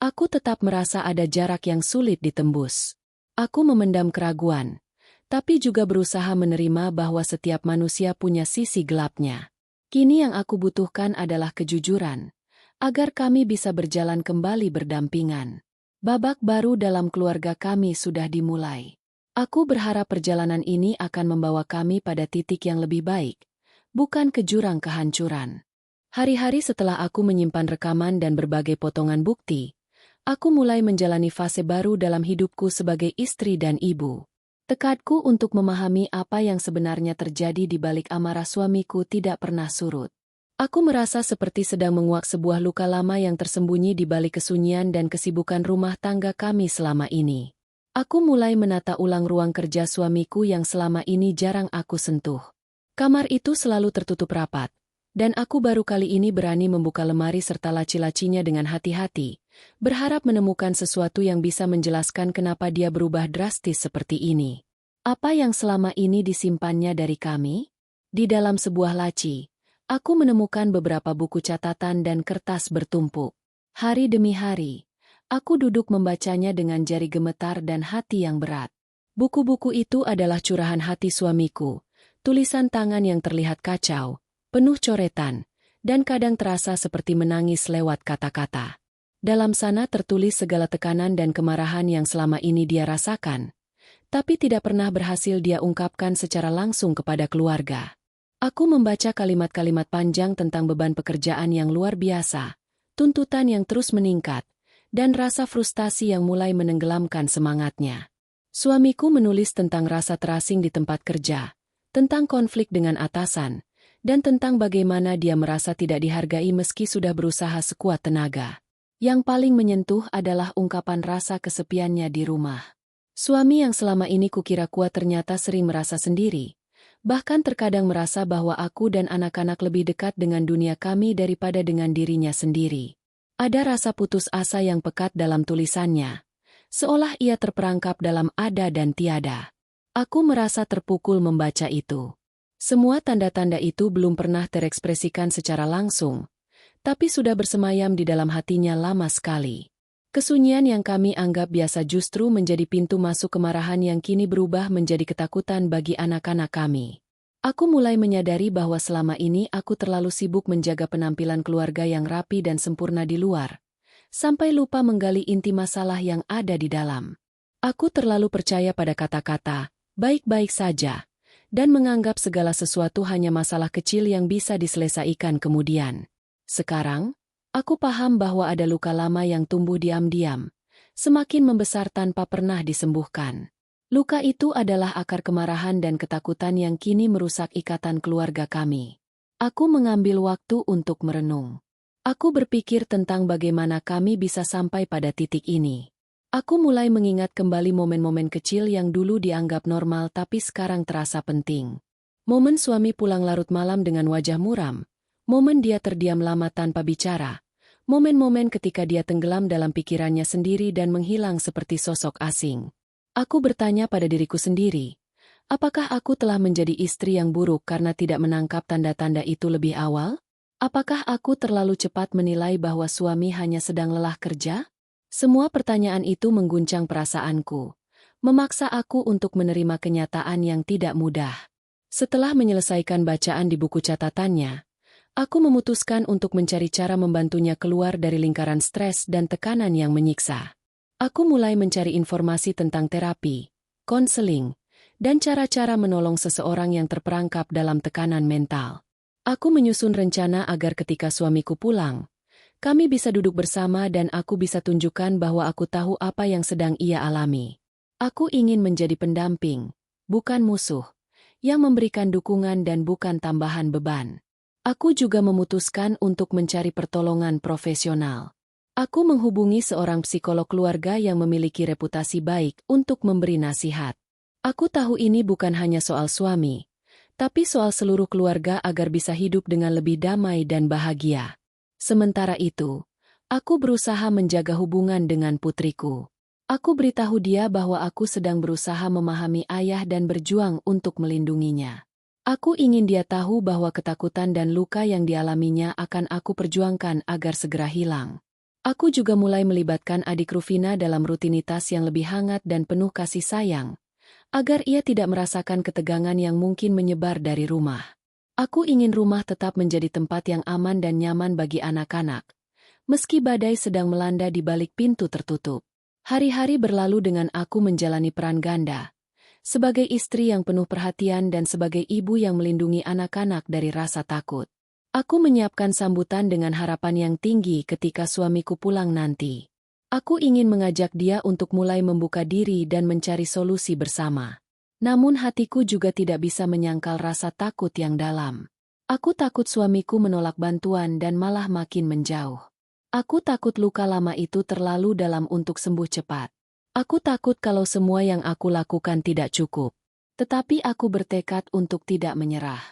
Speaker 1: aku tetap merasa ada jarak yang sulit ditembus. Aku memendam keraguan, tapi juga berusaha menerima bahwa setiap manusia punya sisi gelapnya. Kini yang aku butuhkan adalah kejujuran, agar kami bisa berjalan kembali berdampingan. Babak baru dalam keluarga kami sudah dimulai. Aku berharap perjalanan ini akan membawa kami pada titik yang lebih baik, bukan ke jurang kehancuran. Hari-hari setelah aku menyimpan rekaman dan berbagai potongan bukti, aku mulai menjalani fase baru dalam hidupku sebagai istri dan ibu. Tekadku untuk memahami apa yang sebenarnya terjadi di balik amarah suamiku tidak pernah surut. Aku merasa seperti sedang menguak sebuah luka lama yang tersembunyi di balik kesunyian dan kesibukan rumah tangga kami selama ini. Aku mulai menata ulang ruang kerja suamiku yang selama ini jarang aku sentuh. Kamar itu selalu tertutup rapat, dan aku baru kali ini berani membuka lemari serta laci-lacinya dengan hati-hati, berharap menemukan sesuatu yang bisa menjelaskan kenapa dia berubah drastis seperti ini. Apa yang selama ini disimpannya dari kami? Di dalam sebuah laci, aku menemukan beberapa buku catatan dan kertas bertumpuk. Hari demi hari, aku duduk membacanya dengan jari gemetar dan hati yang berat. Buku-buku itu adalah curahan hati suamiku, tulisan tangan yang terlihat kacau, penuh coretan, dan kadang terasa seperti menangis lewat kata-kata. Dalam sana tertulis segala tekanan dan kemarahan yang selama ini dia rasakan, tapi tidak pernah berhasil dia ungkapkan secara langsung kepada keluarga. Aku membaca kalimat-kalimat panjang tentang beban pekerjaan yang luar biasa, tuntutan yang terus meningkat, dan rasa frustasi yang mulai menenggelamkan semangatnya. Suamiku menulis tentang rasa terasing di tempat kerja, tentang konflik dengan atasan, dan tentang bagaimana dia merasa tidak dihargai meski sudah berusaha sekuat tenaga. Yang paling menyentuh adalah ungkapan rasa kesepiannya di rumah. Suami yang selama ini kukira kuat ternyata sering merasa sendiri, bahkan terkadang merasa bahwa aku dan anak-anak lebih dekat dengan dunia kami daripada dengan dirinya sendiri. Ada rasa putus asa yang pekat dalam tulisannya, seolah ia terperangkap dalam ada dan tiada. Aku merasa terpukul membaca itu. Semua tanda-tanda itu belum pernah terekspresikan secara langsung, tapi sudah bersemayam di dalam hatinya lama sekali. Kesunyian yang kami anggap biasa justru menjadi pintu masuk kemarahan yang kini berubah menjadi ketakutan bagi anak-anak kami. Aku mulai menyadari bahwa selama ini aku terlalu sibuk menjaga penampilan keluarga yang rapi dan sempurna di luar, sampai lupa menggali inti masalah yang ada di dalam. Aku terlalu percaya pada kata-kata, baik-baik saja, dan menganggap segala sesuatu hanya masalah kecil yang bisa diselesaikan kemudian. Sekarang, aku paham bahwa ada luka lama yang tumbuh diam-diam, semakin membesar tanpa pernah disembuhkan. Luka itu adalah akar kemarahan dan ketakutan yang kini merusak ikatan keluarga kami. Aku mengambil waktu untuk merenung. Aku berpikir tentang bagaimana kami bisa sampai pada titik ini. Aku mulai mengingat kembali momen-momen kecil yang dulu dianggap normal tapi sekarang terasa penting. Momen suami pulang larut malam dengan wajah muram, momen dia terdiam lama tanpa bicara, momen-momen ketika dia tenggelam dalam pikirannya sendiri dan menghilang seperti sosok asing. Aku bertanya pada diriku sendiri, apakah aku telah menjadi istri yang buruk karena tidak menangkap tanda-tanda itu lebih awal? Apakah aku terlalu cepat menilai bahwa suami hanya sedang lelah kerja? Semua pertanyaan itu mengguncang perasaanku, memaksa aku untuk menerima kenyataan yang tidak mudah. Setelah menyelesaikan bacaan di buku catatannya, aku memutuskan untuk mencari cara membantunya keluar dari lingkaran stres dan tekanan yang menyiksa. Aku mulai mencari informasi tentang terapi, konseling, dan cara-cara menolong seseorang yang terperangkap dalam tekanan mental. Aku menyusun rencana agar ketika suamiku pulang, kami bisa duduk bersama dan aku bisa tunjukkan bahwa aku tahu apa yang sedang ia alami. Aku ingin menjadi pendamping, bukan musuh, yang memberikan dukungan dan bukan tambahan beban. Aku juga memutuskan untuk mencari pertolongan profesional. Aku menghubungi seorang psikolog keluarga yang memiliki reputasi baik untuk memberi nasihat. Aku tahu ini bukan hanya soal suami, tapi soal seluruh keluarga agar bisa hidup dengan lebih damai dan bahagia. Sementara itu, aku berusaha menjaga hubungan dengan putriku. Aku beritahu dia bahwa aku sedang berusaha memahami ayah dan berjuang untuk melindunginya. Aku ingin dia tahu bahwa ketakutan dan luka yang dialaminya akan aku perjuangkan agar segera hilang. Aku juga mulai melibatkan adik Rufina dalam rutinitas yang lebih hangat dan penuh kasih sayang, agar ia tidak merasakan ketegangan yang mungkin menyebar dari rumah. Aku ingin rumah tetap menjadi tempat yang aman dan nyaman bagi anak-anak, meski badai sedang melanda di balik pintu tertutup. Hari-hari berlalu dengan aku menjalani peran ganda, sebagai istri yang penuh perhatian dan sebagai ibu yang melindungi anak-anak dari rasa takut. Aku menyiapkan sambutan dengan harapan yang tinggi ketika suamiku pulang nanti. Aku ingin mengajak dia untuk mulai membuka diri dan mencari solusi bersama. Namun hatiku juga tidak bisa menyangkal rasa takut yang dalam. Aku takut suamiku menolak bantuan dan malah makin menjauh. Aku takut luka lama itu terlalu dalam untuk sembuh cepat. Aku takut kalau semua yang aku lakukan tidak cukup. Tetapi aku bertekad untuk tidak menyerah.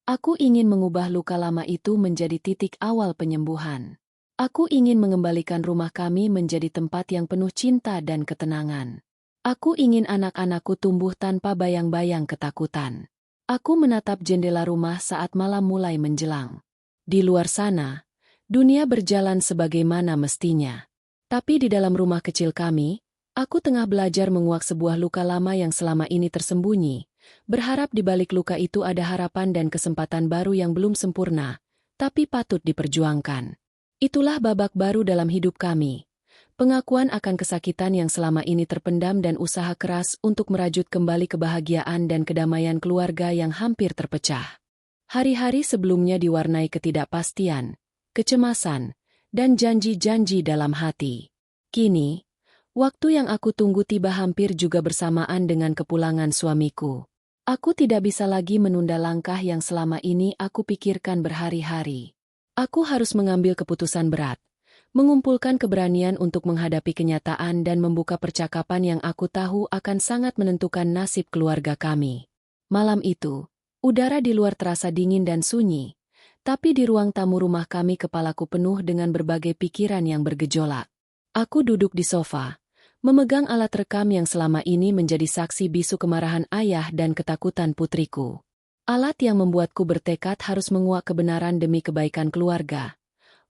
Speaker 1: Aku ingin mengubah luka lama itu menjadi titik awal penyembuhan. Aku ingin mengembalikan rumah kami menjadi tempat yang penuh cinta dan ketenangan. Aku ingin anak-anakku tumbuh tanpa bayang-bayang ketakutan. Aku menatap jendela rumah saat malam mulai menjelang. Di luar sana, dunia berjalan sebagaimana mestinya. Tapi di dalam rumah kecil kami, aku tengah belajar menguak sebuah luka lama yang selama ini tersembunyi, berharap di balik luka itu ada harapan dan kesempatan baru yang belum sempurna, tapi patut diperjuangkan. Itulah babak baru dalam hidup kami. Pengakuan akan kesakitan yang selama ini terpendam dan usaha keras untuk merajut kembali kebahagiaan dan kedamaian keluarga yang hampir terpecah. Hari-hari sebelumnya diwarnai ketidakpastian, kecemasan, dan janji-janji dalam hati. Kini, waktu yang aku tunggu tiba hampir juga bersamaan dengan kepulangan suamiku. Aku tidak bisa lagi menunda langkah yang selama ini aku pikirkan berhari-hari. Aku harus mengambil keputusan berat, mengumpulkan keberanian untuk menghadapi kenyataan dan membuka percakapan yang aku tahu akan sangat menentukan nasib keluarga kami. Malam itu, udara di luar terasa dingin dan sunyi, tapi di ruang tamu rumah kami kepalaku penuh dengan berbagai pikiran yang bergejolak. Aku duduk di sofa, memegang alat rekam yang selama ini menjadi saksi bisu kemarahan ayah dan ketakutan putriku. Alat yang membuatku bertekad harus menguak kebenaran demi kebaikan keluarga,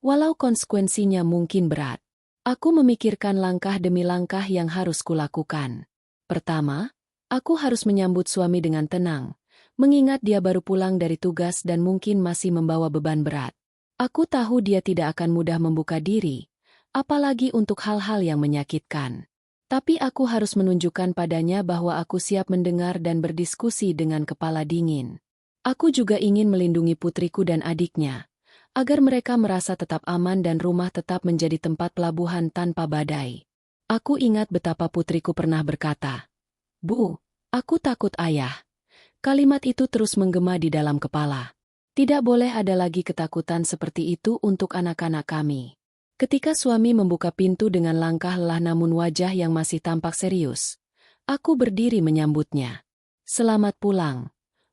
Speaker 1: walau konsekuensinya mungkin berat. Aku memikirkan langkah demi langkah yang harus kulakukan. Pertama, aku harus menyambut suami dengan tenang, mengingat dia baru pulang dari tugas dan mungkin masih membawa beban berat. Aku tahu dia tidak akan mudah membuka diri, apalagi untuk hal-hal yang menyakitkan. Tapi aku harus menunjukkan padanya bahwa aku siap mendengar dan berdiskusi dengan kepala dingin. Aku juga ingin melindungi putriku dan adiknya, agar mereka merasa tetap aman dan rumah tetap menjadi tempat pelabuhan tanpa badai. Aku ingat betapa putriku pernah berkata, "Bu, aku takut ayah." Kalimat itu terus menggema di dalam kepala. Tidak boleh ada lagi ketakutan seperti itu untuk anak-anak kami. Ketika suami membuka pintu dengan langkah lelah namun wajah yang masih tampak serius, aku berdiri menyambutnya. "Selamat pulang,"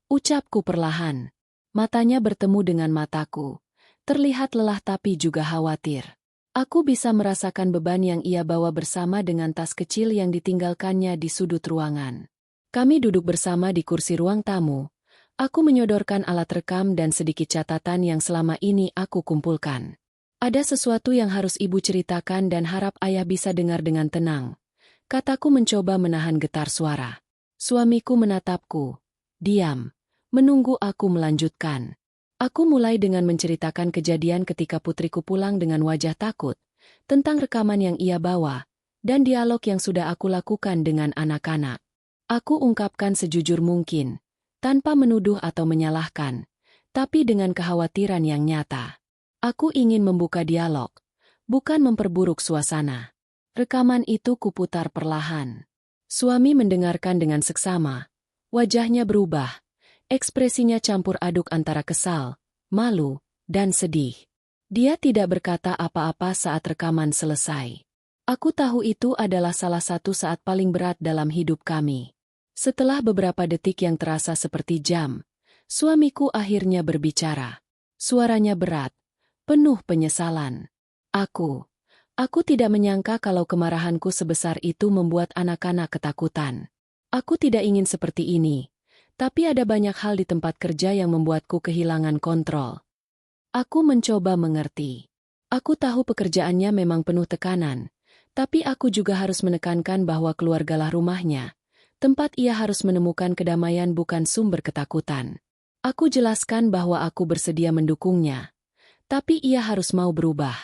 Speaker 1: ucapku perlahan. Matanya bertemu dengan mataku. Terlihat lelah tapi juga khawatir. Aku bisa merasakan beban yang ia bawa bersama dengan tas kecil yang ditinggalkannya di sudut ruangan. Kami duduk bersama di kursi ruang tamu. Aku menyodorkan alat rekam dan sedikit catatan yang selama ini aku kumpulkan. "Ada sesuatu yang harus ibu ceritakan dan harap ayah bisa dengar dengan tenang," kataku mencoba menahan getar suara. Suamiku menatapku. Diam. Menunggu aku melanjutkan. Aku mulai dengan menceritakan kejadian ketika putriku pulang dengan wajah takut, tentang rekaman yang ia bawa, dan dialog yang sudah aku lakukan dengan anak-anak. Aku ungkapkan sejujur mungkin, tanpa menuduh atau menyalahkan, tapi dengan kekhawatiran yang nyata. Aku ingin membuka dialog, bukan memperburuk suasana. Rekaman itu kuputar perlahan. Suami mendengarkan dengan seksama. Wajahnya berubah. Ekspresinya campur aduk antara kesal, malu, dan sedih. Dia tidak berkata apa-apa saat rekaman selesai. Aku tahu itu adalah salah satu saat paling berat dalam hidup kami. Setelah beberapa detik yang terasa seperti jam, suamiku akhirnya berbicara. Suaranya berat, penuh penyesalan. Aku tidak menyangka kalau kemarahanku sebesar itu membuat anak-anak ketakutan. Aku tidak ingin seperti ini, tapi ada banyak hal di tempat kerja yang membuatku kehilangan kontrol. Aku mencoba mengerti. Aku tahu pekerjaannya memang penuh tekanan, tapi aku juga harus menekankan bahwa keluargalah rumahnya. Tempat ia harus menemukan kedamaian bukan sumber ketakutan. Aku jelaskan bahwa aku bersedia mendukungnya. Tapi ia harus mau berubah.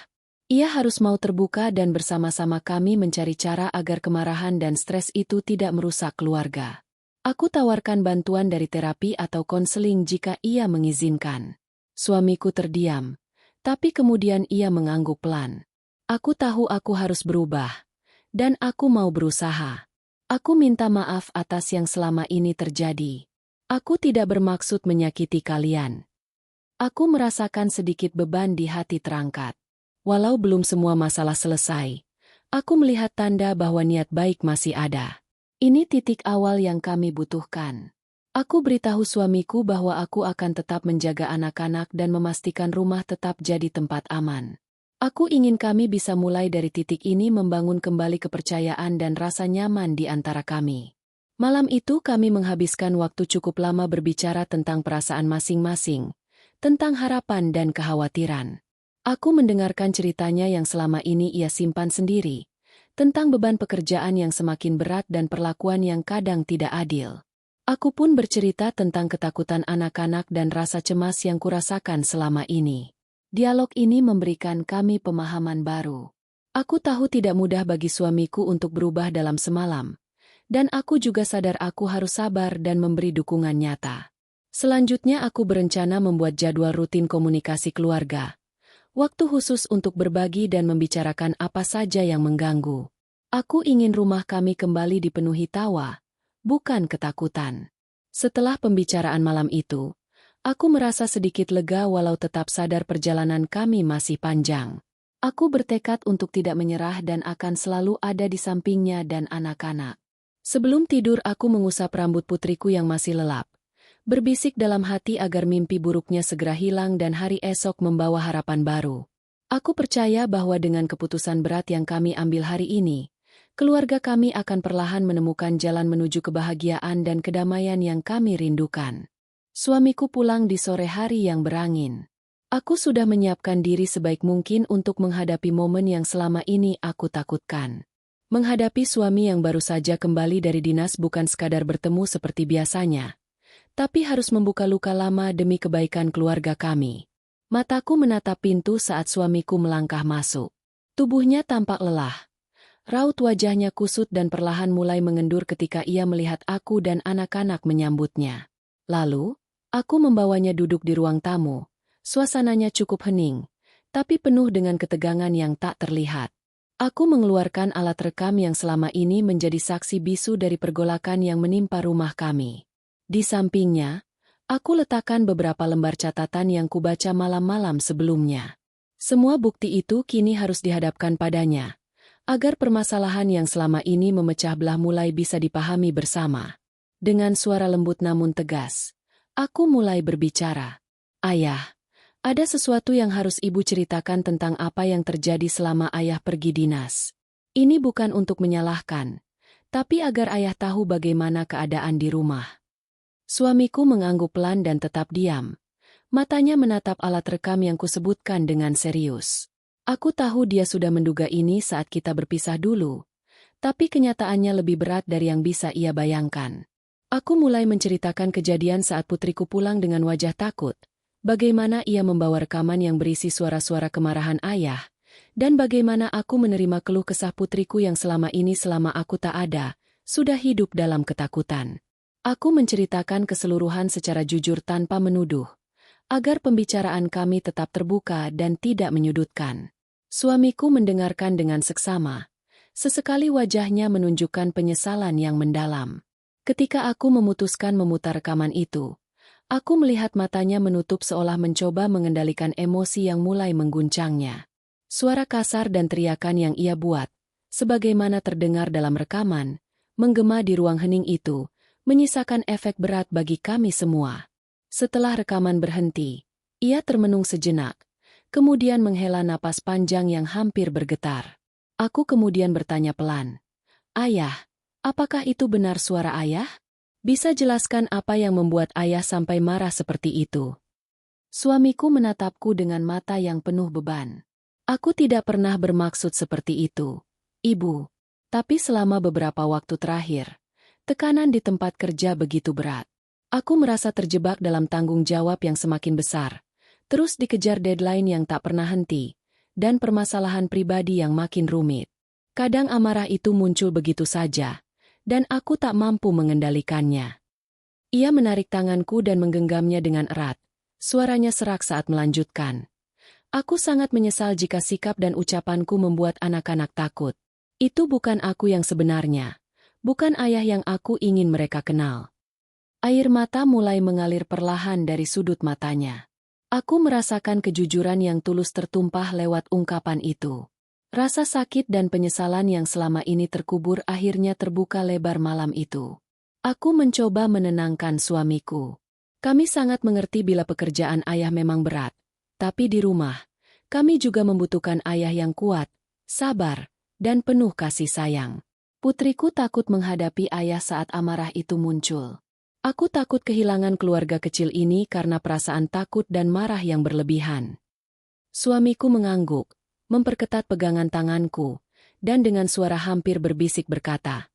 Speaker 1: Ia harus mau terbuka dan bersama-sama kami mencari cara agar kemarahan dan stres itu tidak merusak keluarga. Aku tawarkan bantuan dari terapi atau konseling jika ia mengizinkan. Suamiku terdiam, tapi kemudian ia mengangguk pelan. Aku tahu aku harus berubah, dan aku mau berusaha. Aku minta maaf atas yang selama ini terjadi. Aku tidak bermaksud menyakiti kalian. Aku merasakan sedikit beban di hati terangkat. Walau belum semua masalah selesai, aku melihat tanda bahwa niat baik masih ada. Ini titik awal yang kami butuhkan. Aku beritahu suamiku bahwa aku akan tetap menjaga anak-anak dan memastikan rumah tetap jadi tempat aman. Aku ingin kami bisa mulai dari titik ini membangun kembali kepercayaan dan rasa nyaman di antara kami. Malam itu kami menghabiskan waktu cukup lama berbicara tentang perasaan masing-masing, tentang harapan dan kekhawatiran. Aku mendengarkan ceritanya yang selama ini ia simpan sendiri, tentang beban pekerjaan yang semakin berat dan perlakuan yang kadang tidak adil. Aku pun bercerita tentang ketakutan anak-anak dan rasa cemas yang kurasakan selama ini. Dialog ini memberikan kami pemahaman baru. Aku tahu tidak mudah bagi suamiku untuk berubah dalam semalam, dan aku juga sadar aku harus sabar dan memberi dukungan nyata. Selanjutnya aku berencana membuat jadwal rutin komunikasi keluarga, waktu khusus untuk berbagi dan membicarakan apa saja yang mengganggu. Aku ingin rumah kami kembali dipenuhi tawa, bukan ketakutan. Setelah pembicaraan malam itu, aku merasa sedikit lega walau tetap sadar perjalanan kami masih panjang. Aku bertekad untuk tidak menyerah dan akan selalu ada di sampingnya dan anak-anak. Sebelum tidur aku mengusap rambut putriku yang masih lelap, berbisik dalam hati agar mimpi buruknya segera hilang dan hari esok membawa harapan baru. Aku percaya bahwa dengan keputusan berat yang kami ambil hari ini, keluarga kami akan perlahan menemukan jalan menuju kebahagiaan dan kedamaian yang kami rindukan. Suamiku pulang di sore hari yang berangin. Aku sudah menyiapkan diri sebaik mungkin untuk menghadapi momen yang selama ini aku takutkan. Menghadapi suami yang baru saja kembali dari dinas bukan sekadar bertemu seperti biasanya, tapi harus membuka luka lama demi kebaikan keluarga kami. Mataku menatap pintu saat suamiku melangkah masuk. Tubuhnya tampak lelah. Raut wajahnya kusut dan perlahan mulai mengendur ketika ia melihat aku dan anak-anak menyambutnya. Lalu, aku membawanya duduk di ruang tamu. Suasananya cukup hening, tapi penuh dengan ketegangan yang tak terlihat. Aku mengeluarkan alat rekam yang selama ini menjadi saksi bisu dari pergolakan yang menimpa rumah kami. Di sampingnya, aku letakkan beberapa lembar catatan yang kubaca malam-malam sebelumnya. Semua bukti itu kini harus dihadapkan padanya, agar permasalahan yang selama ini memecah belah mulai bisa dipahami bersama. Dengan suara lembut namun tegas, aku mulai berbicara. Ayah, ada sesuatu yang harus ibu ceritakan tentang apa yang terjadi selama ayah pergi dinas. Ini bukan untuk menyalahkan, tapi agar ayah tahu bagaimana keadaan di rumah. Suamiku mengangguk pelan dan tetap diam. Matanya menatap alat rekam yang kusebutkan dengan serius. Aku tahu dia sudah menduga ini saat kita berpisah dulu, tapi kenyataannya lebih berat dari yang bisa ia bayangkan. Aku mulai menceritakan kejadian saat putriku pulang dengan wajah takut. Bagaimana ia membawa rekaman yang berisi suara-suara kemarahan ayah, dan bagaimana aku menerima keluh kesah putriku yang selama aku tak ada, sudah hidup dalam ketakutan. Aku menceritakan keseluruhan secara jujur tanpa menuduh, agar pembicaraan kami tetap terbuka dan tidak menyudutkan. Suamiku mendengarkan dengan seksama. Sesekali wajahnya menunjukkan penyesalan yang mendalam. Ketika aku memutuskan memutar rekaman itu, aku melihat matanya menutup seolah mencoba mengendalikan emosi yang mulai mengguncangnya. Suara kasar dan teriakan yang ia buat, sebagaimana terdengar dalam rekaman, menggema di ruang hening itu, menyisakan efek berat bagi kami semua. Setelah rekaman berhenti, ia termenung sejenak, kemudian menghela napas panjang yang hampir bergetar. Aku kemudian bertanya pelan, "Ayah, apakah itu benar suara ayah? Bisa jelaskan apa yang membuat ayah sampai marah seperti itu?" Suamiku menatapku dengan mata yang penuh beban. "Aku tidak pernah bermaksud seperti itu, Ibu. Tapi selama beberapa waktu terakhir, tekanan di tempat kerja begitu berat. Aku merasa terjebak dalam tanggung jawab yang semakin besar, terus dikejar deadline yang tak pernah henti, dan permasalahan pribadi yang makin rumit. Kadang amarah itu muncul begitu saja, dan aku tak mampu mengendalikannya." Ia menarik tanganku dan menggenggamnya dengan erat. Suaranya serak saat melanjutkan, "Aku sangat menyesal jika sikap dan ucapanku membuat anak-anak takut. Itu bukan aku yang sebenarnya. Bukan ayah yang aku ingin mereka kenal." Air mata mulai mengalir perlahan dari sudut matanya. Aku merasakan kejujuran yang tulus tertumpah lewat ungkapan itu. Rasa sakit dan penyesalan yang selama ini terkubur akhirnya terbuka lebar malam itu. Aku mencoba menenangkan suamiku. Kami sangat mengerti bila pekerjaan ayah memang berat. Tapi di rumah, kami juga membutuhkan ayah yang kuat, sabar, dan penuh kasih sayang. Putriku takut menghadapi ayah saat amarah itu muncul. Aku takut kehilangan keluarga kecil ini karena perasaan takut dan marah yang berlebihan. Suamiku mengangguk, memperketat pegangan tanganku, dan dengan suara hampir berbisik berkata,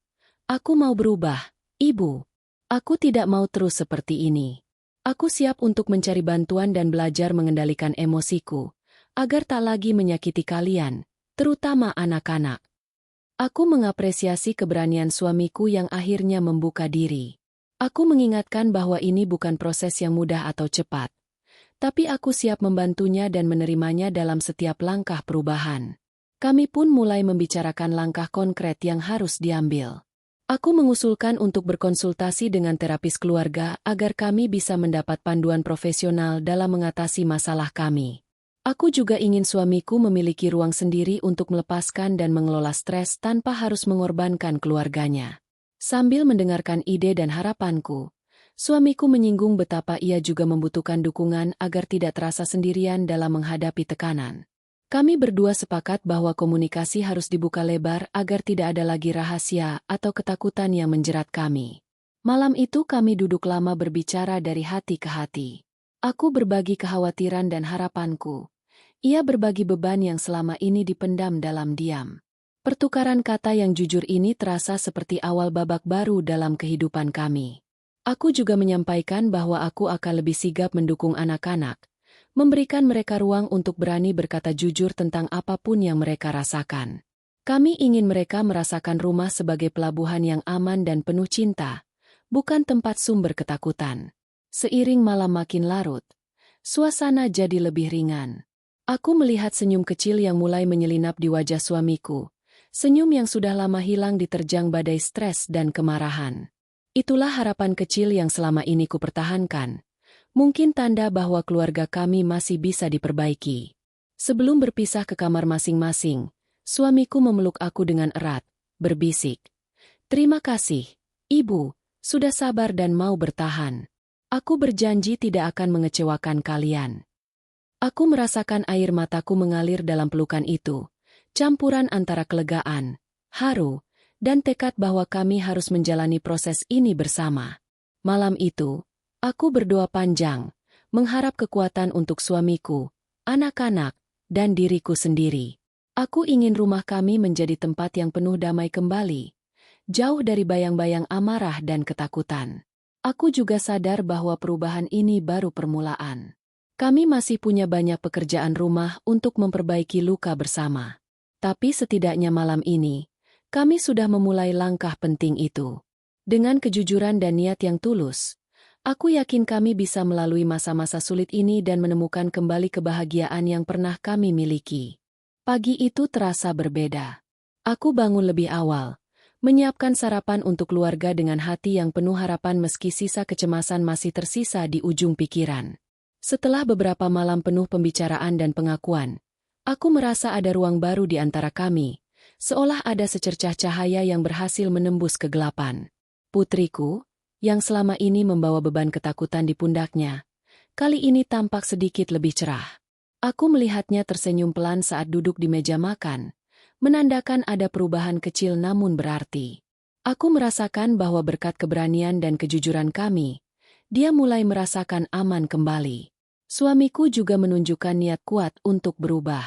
Speaker 1: "Aku mau berubah, Ibu. Aku tidak mau terus seperti ini. Aku siap untuk mencari bantuan dan belajar mengendalikan emosiku, agar tak lagi menyakiti kalian, terutama anak-anak." Aku mengapresiasi keberanian suamiku yang akhirnya membuka diri. Aku mengingatkan bahwa ini bukan proses yang mudah atau cepat, tapi aku siap membantunya dan menerimanya dalam setiap langkah perubahan. Kami pun mulai membicarakan langkah konkret yang harus diambil. Aku mengusulkan untuk berkonsultasi dengan terapis keluarga agar kami bisa mendapat panduan profesional dalam mengatasi masalah kami. Aku juga ingin suamiku memiliki ruang sendiri untuk melepaskan dan mengelola stres tanpa harus mengorbankan keluarganya. Sambil mendengarkan ide dan harapanku, suamiku menyinggung betapa ia juga membutuhkan dukungan agar tidak terasa sendirian dalam menghadapi tekanan. Kami berdua sepakat bahwa komunikasi harus dibuka lebar agar tidak ada lagi rahasia atau ketakutan yang menjerat kami. Malam itu kami duduk lama berbicara dari hati ke hati. Aku berbagi kekhawatiran dan harapanku. Ia berbagi beban yang selama ini dipendam dalam diam. Pertukaran kata yang jujur ini terasa seperti awal babak baru dalam kehidupan kami. Aku juga menyampaikan bahwa aku akan lebih sigap mendukung anak-anak, memberikan mereka ruang untuk berani berkata jujur tentang apapun yang mereka rasakan. Kami ingin mereka merasakan rumah sebagai pelabuhan yang aman dan penuh cinta, bukan tempat sumber ketakutan. Seiring malam makin larut, suasana jadi lebih ringan. Aku melihat senyum kecil yang mulai menyelinap di wajah suamiku, senyum yang sudah lama hilang diterjang badai stres dan kemarahan. Itulah harapan kecil yang selama ini kupertahankan. Mungkin tanda bahwa keluarga kami masih bisa diperbaiki. Sebelum berpisah ke kamar masing-masing, suamiku memeluk aku dengan erat, berbisik, "Terima kasih, Ibu, sudah sabar dan mau bertahan. Aku berjanji tidak akan mengecewakan kalian." Aku merasakan air mataku mengalir dalam pelukan itu, campuran antara kelegaan, haru, dan tekad bahwa kami harus menjalani proses ini bersama. Malam itu, aku berdoa panjang, mengharap kekuatan untuk suamiku, anak-anak, dan diriku sendiri. Aku ingin rumah kami menjadi tempat yang penuh damai kembali, jauh dari bayang-bayang amarah dan ketakutan. Aku juga sadar bahwa perubahan ini baru permulaan. Kami masih punya banyak pekerjaan rumah untuk memperbaiki luka bersama. Tapi setidaknya malam ini, kami sudah memulai langkah penting itu. Dengan kejujuran dan niat yang tulus, aku yakin kami bisa melalui masa-masa sulit ini dan menemukan kembali kebahagiaan yang pernah kami miliki. Pagi itu terasa berbeda. Aku bangun lebih awal, menyiapkan sarapan untuk keluarga dengan hati yang penuh harapan meski sisa kecemasan masih tersisa di ujung pikiran. Setelah beberapa malam penuh pembicaraan dan pengakuan, aku merasa ada ruang baru di antara kami, seolah ada secercah cahaya yang berhasil menembus kegelapan. Putriku, yang selama ini membawa beban ketakutan di pundaknya, kali ini tampak sedikit lebih cerah. Aku melihatnya tersenyum pelan saat duduk di meja makan, menandakan ada perubahan kecil namun berarti. Aku merasakan bahwa berkat keberanian dan kejujuran kami, dia mulai merasakan aman kembali. Suamiku juga menunjukkan niat kuat untuk berubah.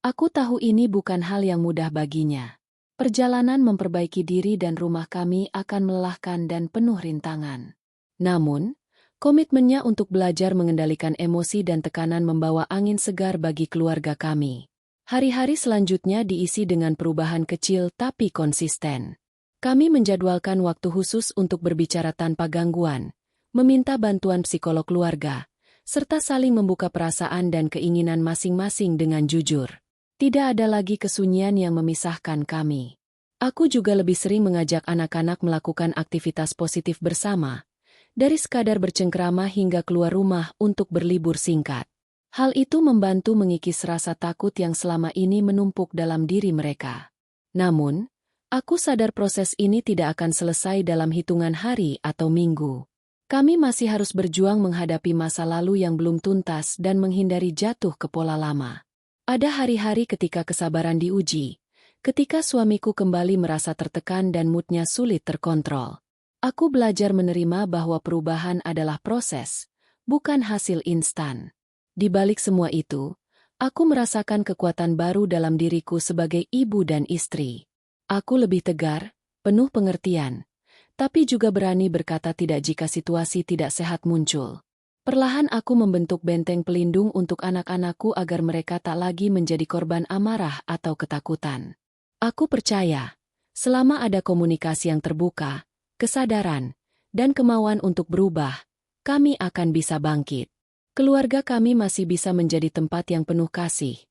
Speaker 1: Aku tahu ini bukan hal yang mudah baginya. Perjalanan memperbaiki diri dan rumah kami akan melelahkan dan penuh rintangan. Namun, komitmennya untuk belajar mengendalikan emosi dan tekanan membawa angin segar bagi keluarga kami. Hari-hari selanjutnya diisi dengan perubahan kecil tapi konsisten. Kami menjadwalkan waktu khusus untuk berbicara tanpa gangguan, meminta bantuan psikolog keluarga, serta saling membuka perasaan dan keinginan masing-masing dengan jujur. Tidak ada lagi kesunyian yang memisahkan kami. Aku juga lebih sering mengajak anak-anak melakukan aktivitas positif bersama, dari sekadar bercengkrama hingga keluar rumah untuk berlibur singkat. Hal itu membantu mengikis rasa takut yang selama ini menumpuk dalam diri mereka. Namun, aku sadar proses ini tidak akan selesai dalam hitungan hari atau minggu. Kami masih harus berjuang menghadapi masa lalu yang belum tuntas dan menghindari jatuh ke pola lama. Ada hari-hari ketika kesabaran diuji, ketika suamiku kembali merasa tertekan dan moodnya sulit terkontrol. Aku belajar menerima bahwa perubahan adalah proses, bukan hasil instan. Di balik semua itu, aku merasakan kekuatan baru dalam diriku sebagai ibu dan istri. Aku lebih tegar, penuh pengertian, tapi juga berani berkata tidak jika situasi tidak sehat muncul. Perlahan aku membentuk benteng pelindung untuk anak-anakku agar mereka tak lagi menjadi korban amarah atau ketakutan. Aku percaya, selama ada komunikasi yang terbuka, kesadaran, dan kemauan untuk berubah, kami akan bisa bangkit. Keluarga kami masih bisa menjadi tempat yang penuh kasih,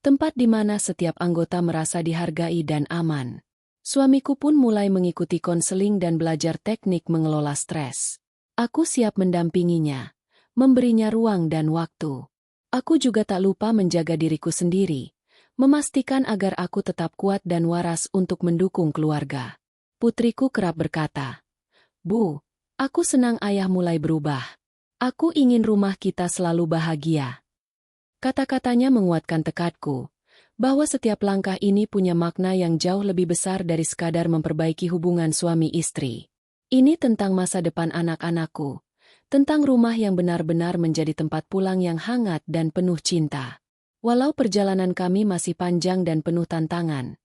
Speaker 1: tempat di mana setiap anggota merasa dihargai dan aman. Suamiku pun mulai mengikuti konseling dan belajar teknik mengelola stres. Aku siap mendampinginya, memberinya ruang dan waktu. Aku juga tak lupa menjaga diriku sendiri, memastikan agar aku tetap kuat dan waras untuk mendukung keluarga. Putriku kerap berkata, "Bu, aku senang ayah mulai berubah. Aku ingin rumah kita selalu bahagia." Kata-katanya menguatkan tekadku, bahwa setiap langkah ini punya makna yang jauh lebih besar dari sekadar memperbaiki hubungan suami istri. Ini tentang masa depan anak-anakku, tentang rumah yang benar-benar menjadi tempat pulang yang hangat dan penuh cinta. Walau perjalanan kami masih panjang dan penuh tantangan,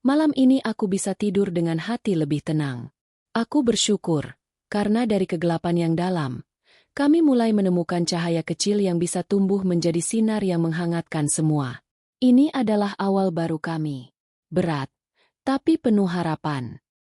Speaker 1: malam ini aku bisa tidur dengan hati lebih tenang. Aku bersyukur, karena dari kegelapan yang dalam, kami mulai menemukan cahaya kecil yang bisa tumbuh menjadi sinar yang menghangatkan semua. Ini adalah awal baru kami. Berat, tapi penuh harapan.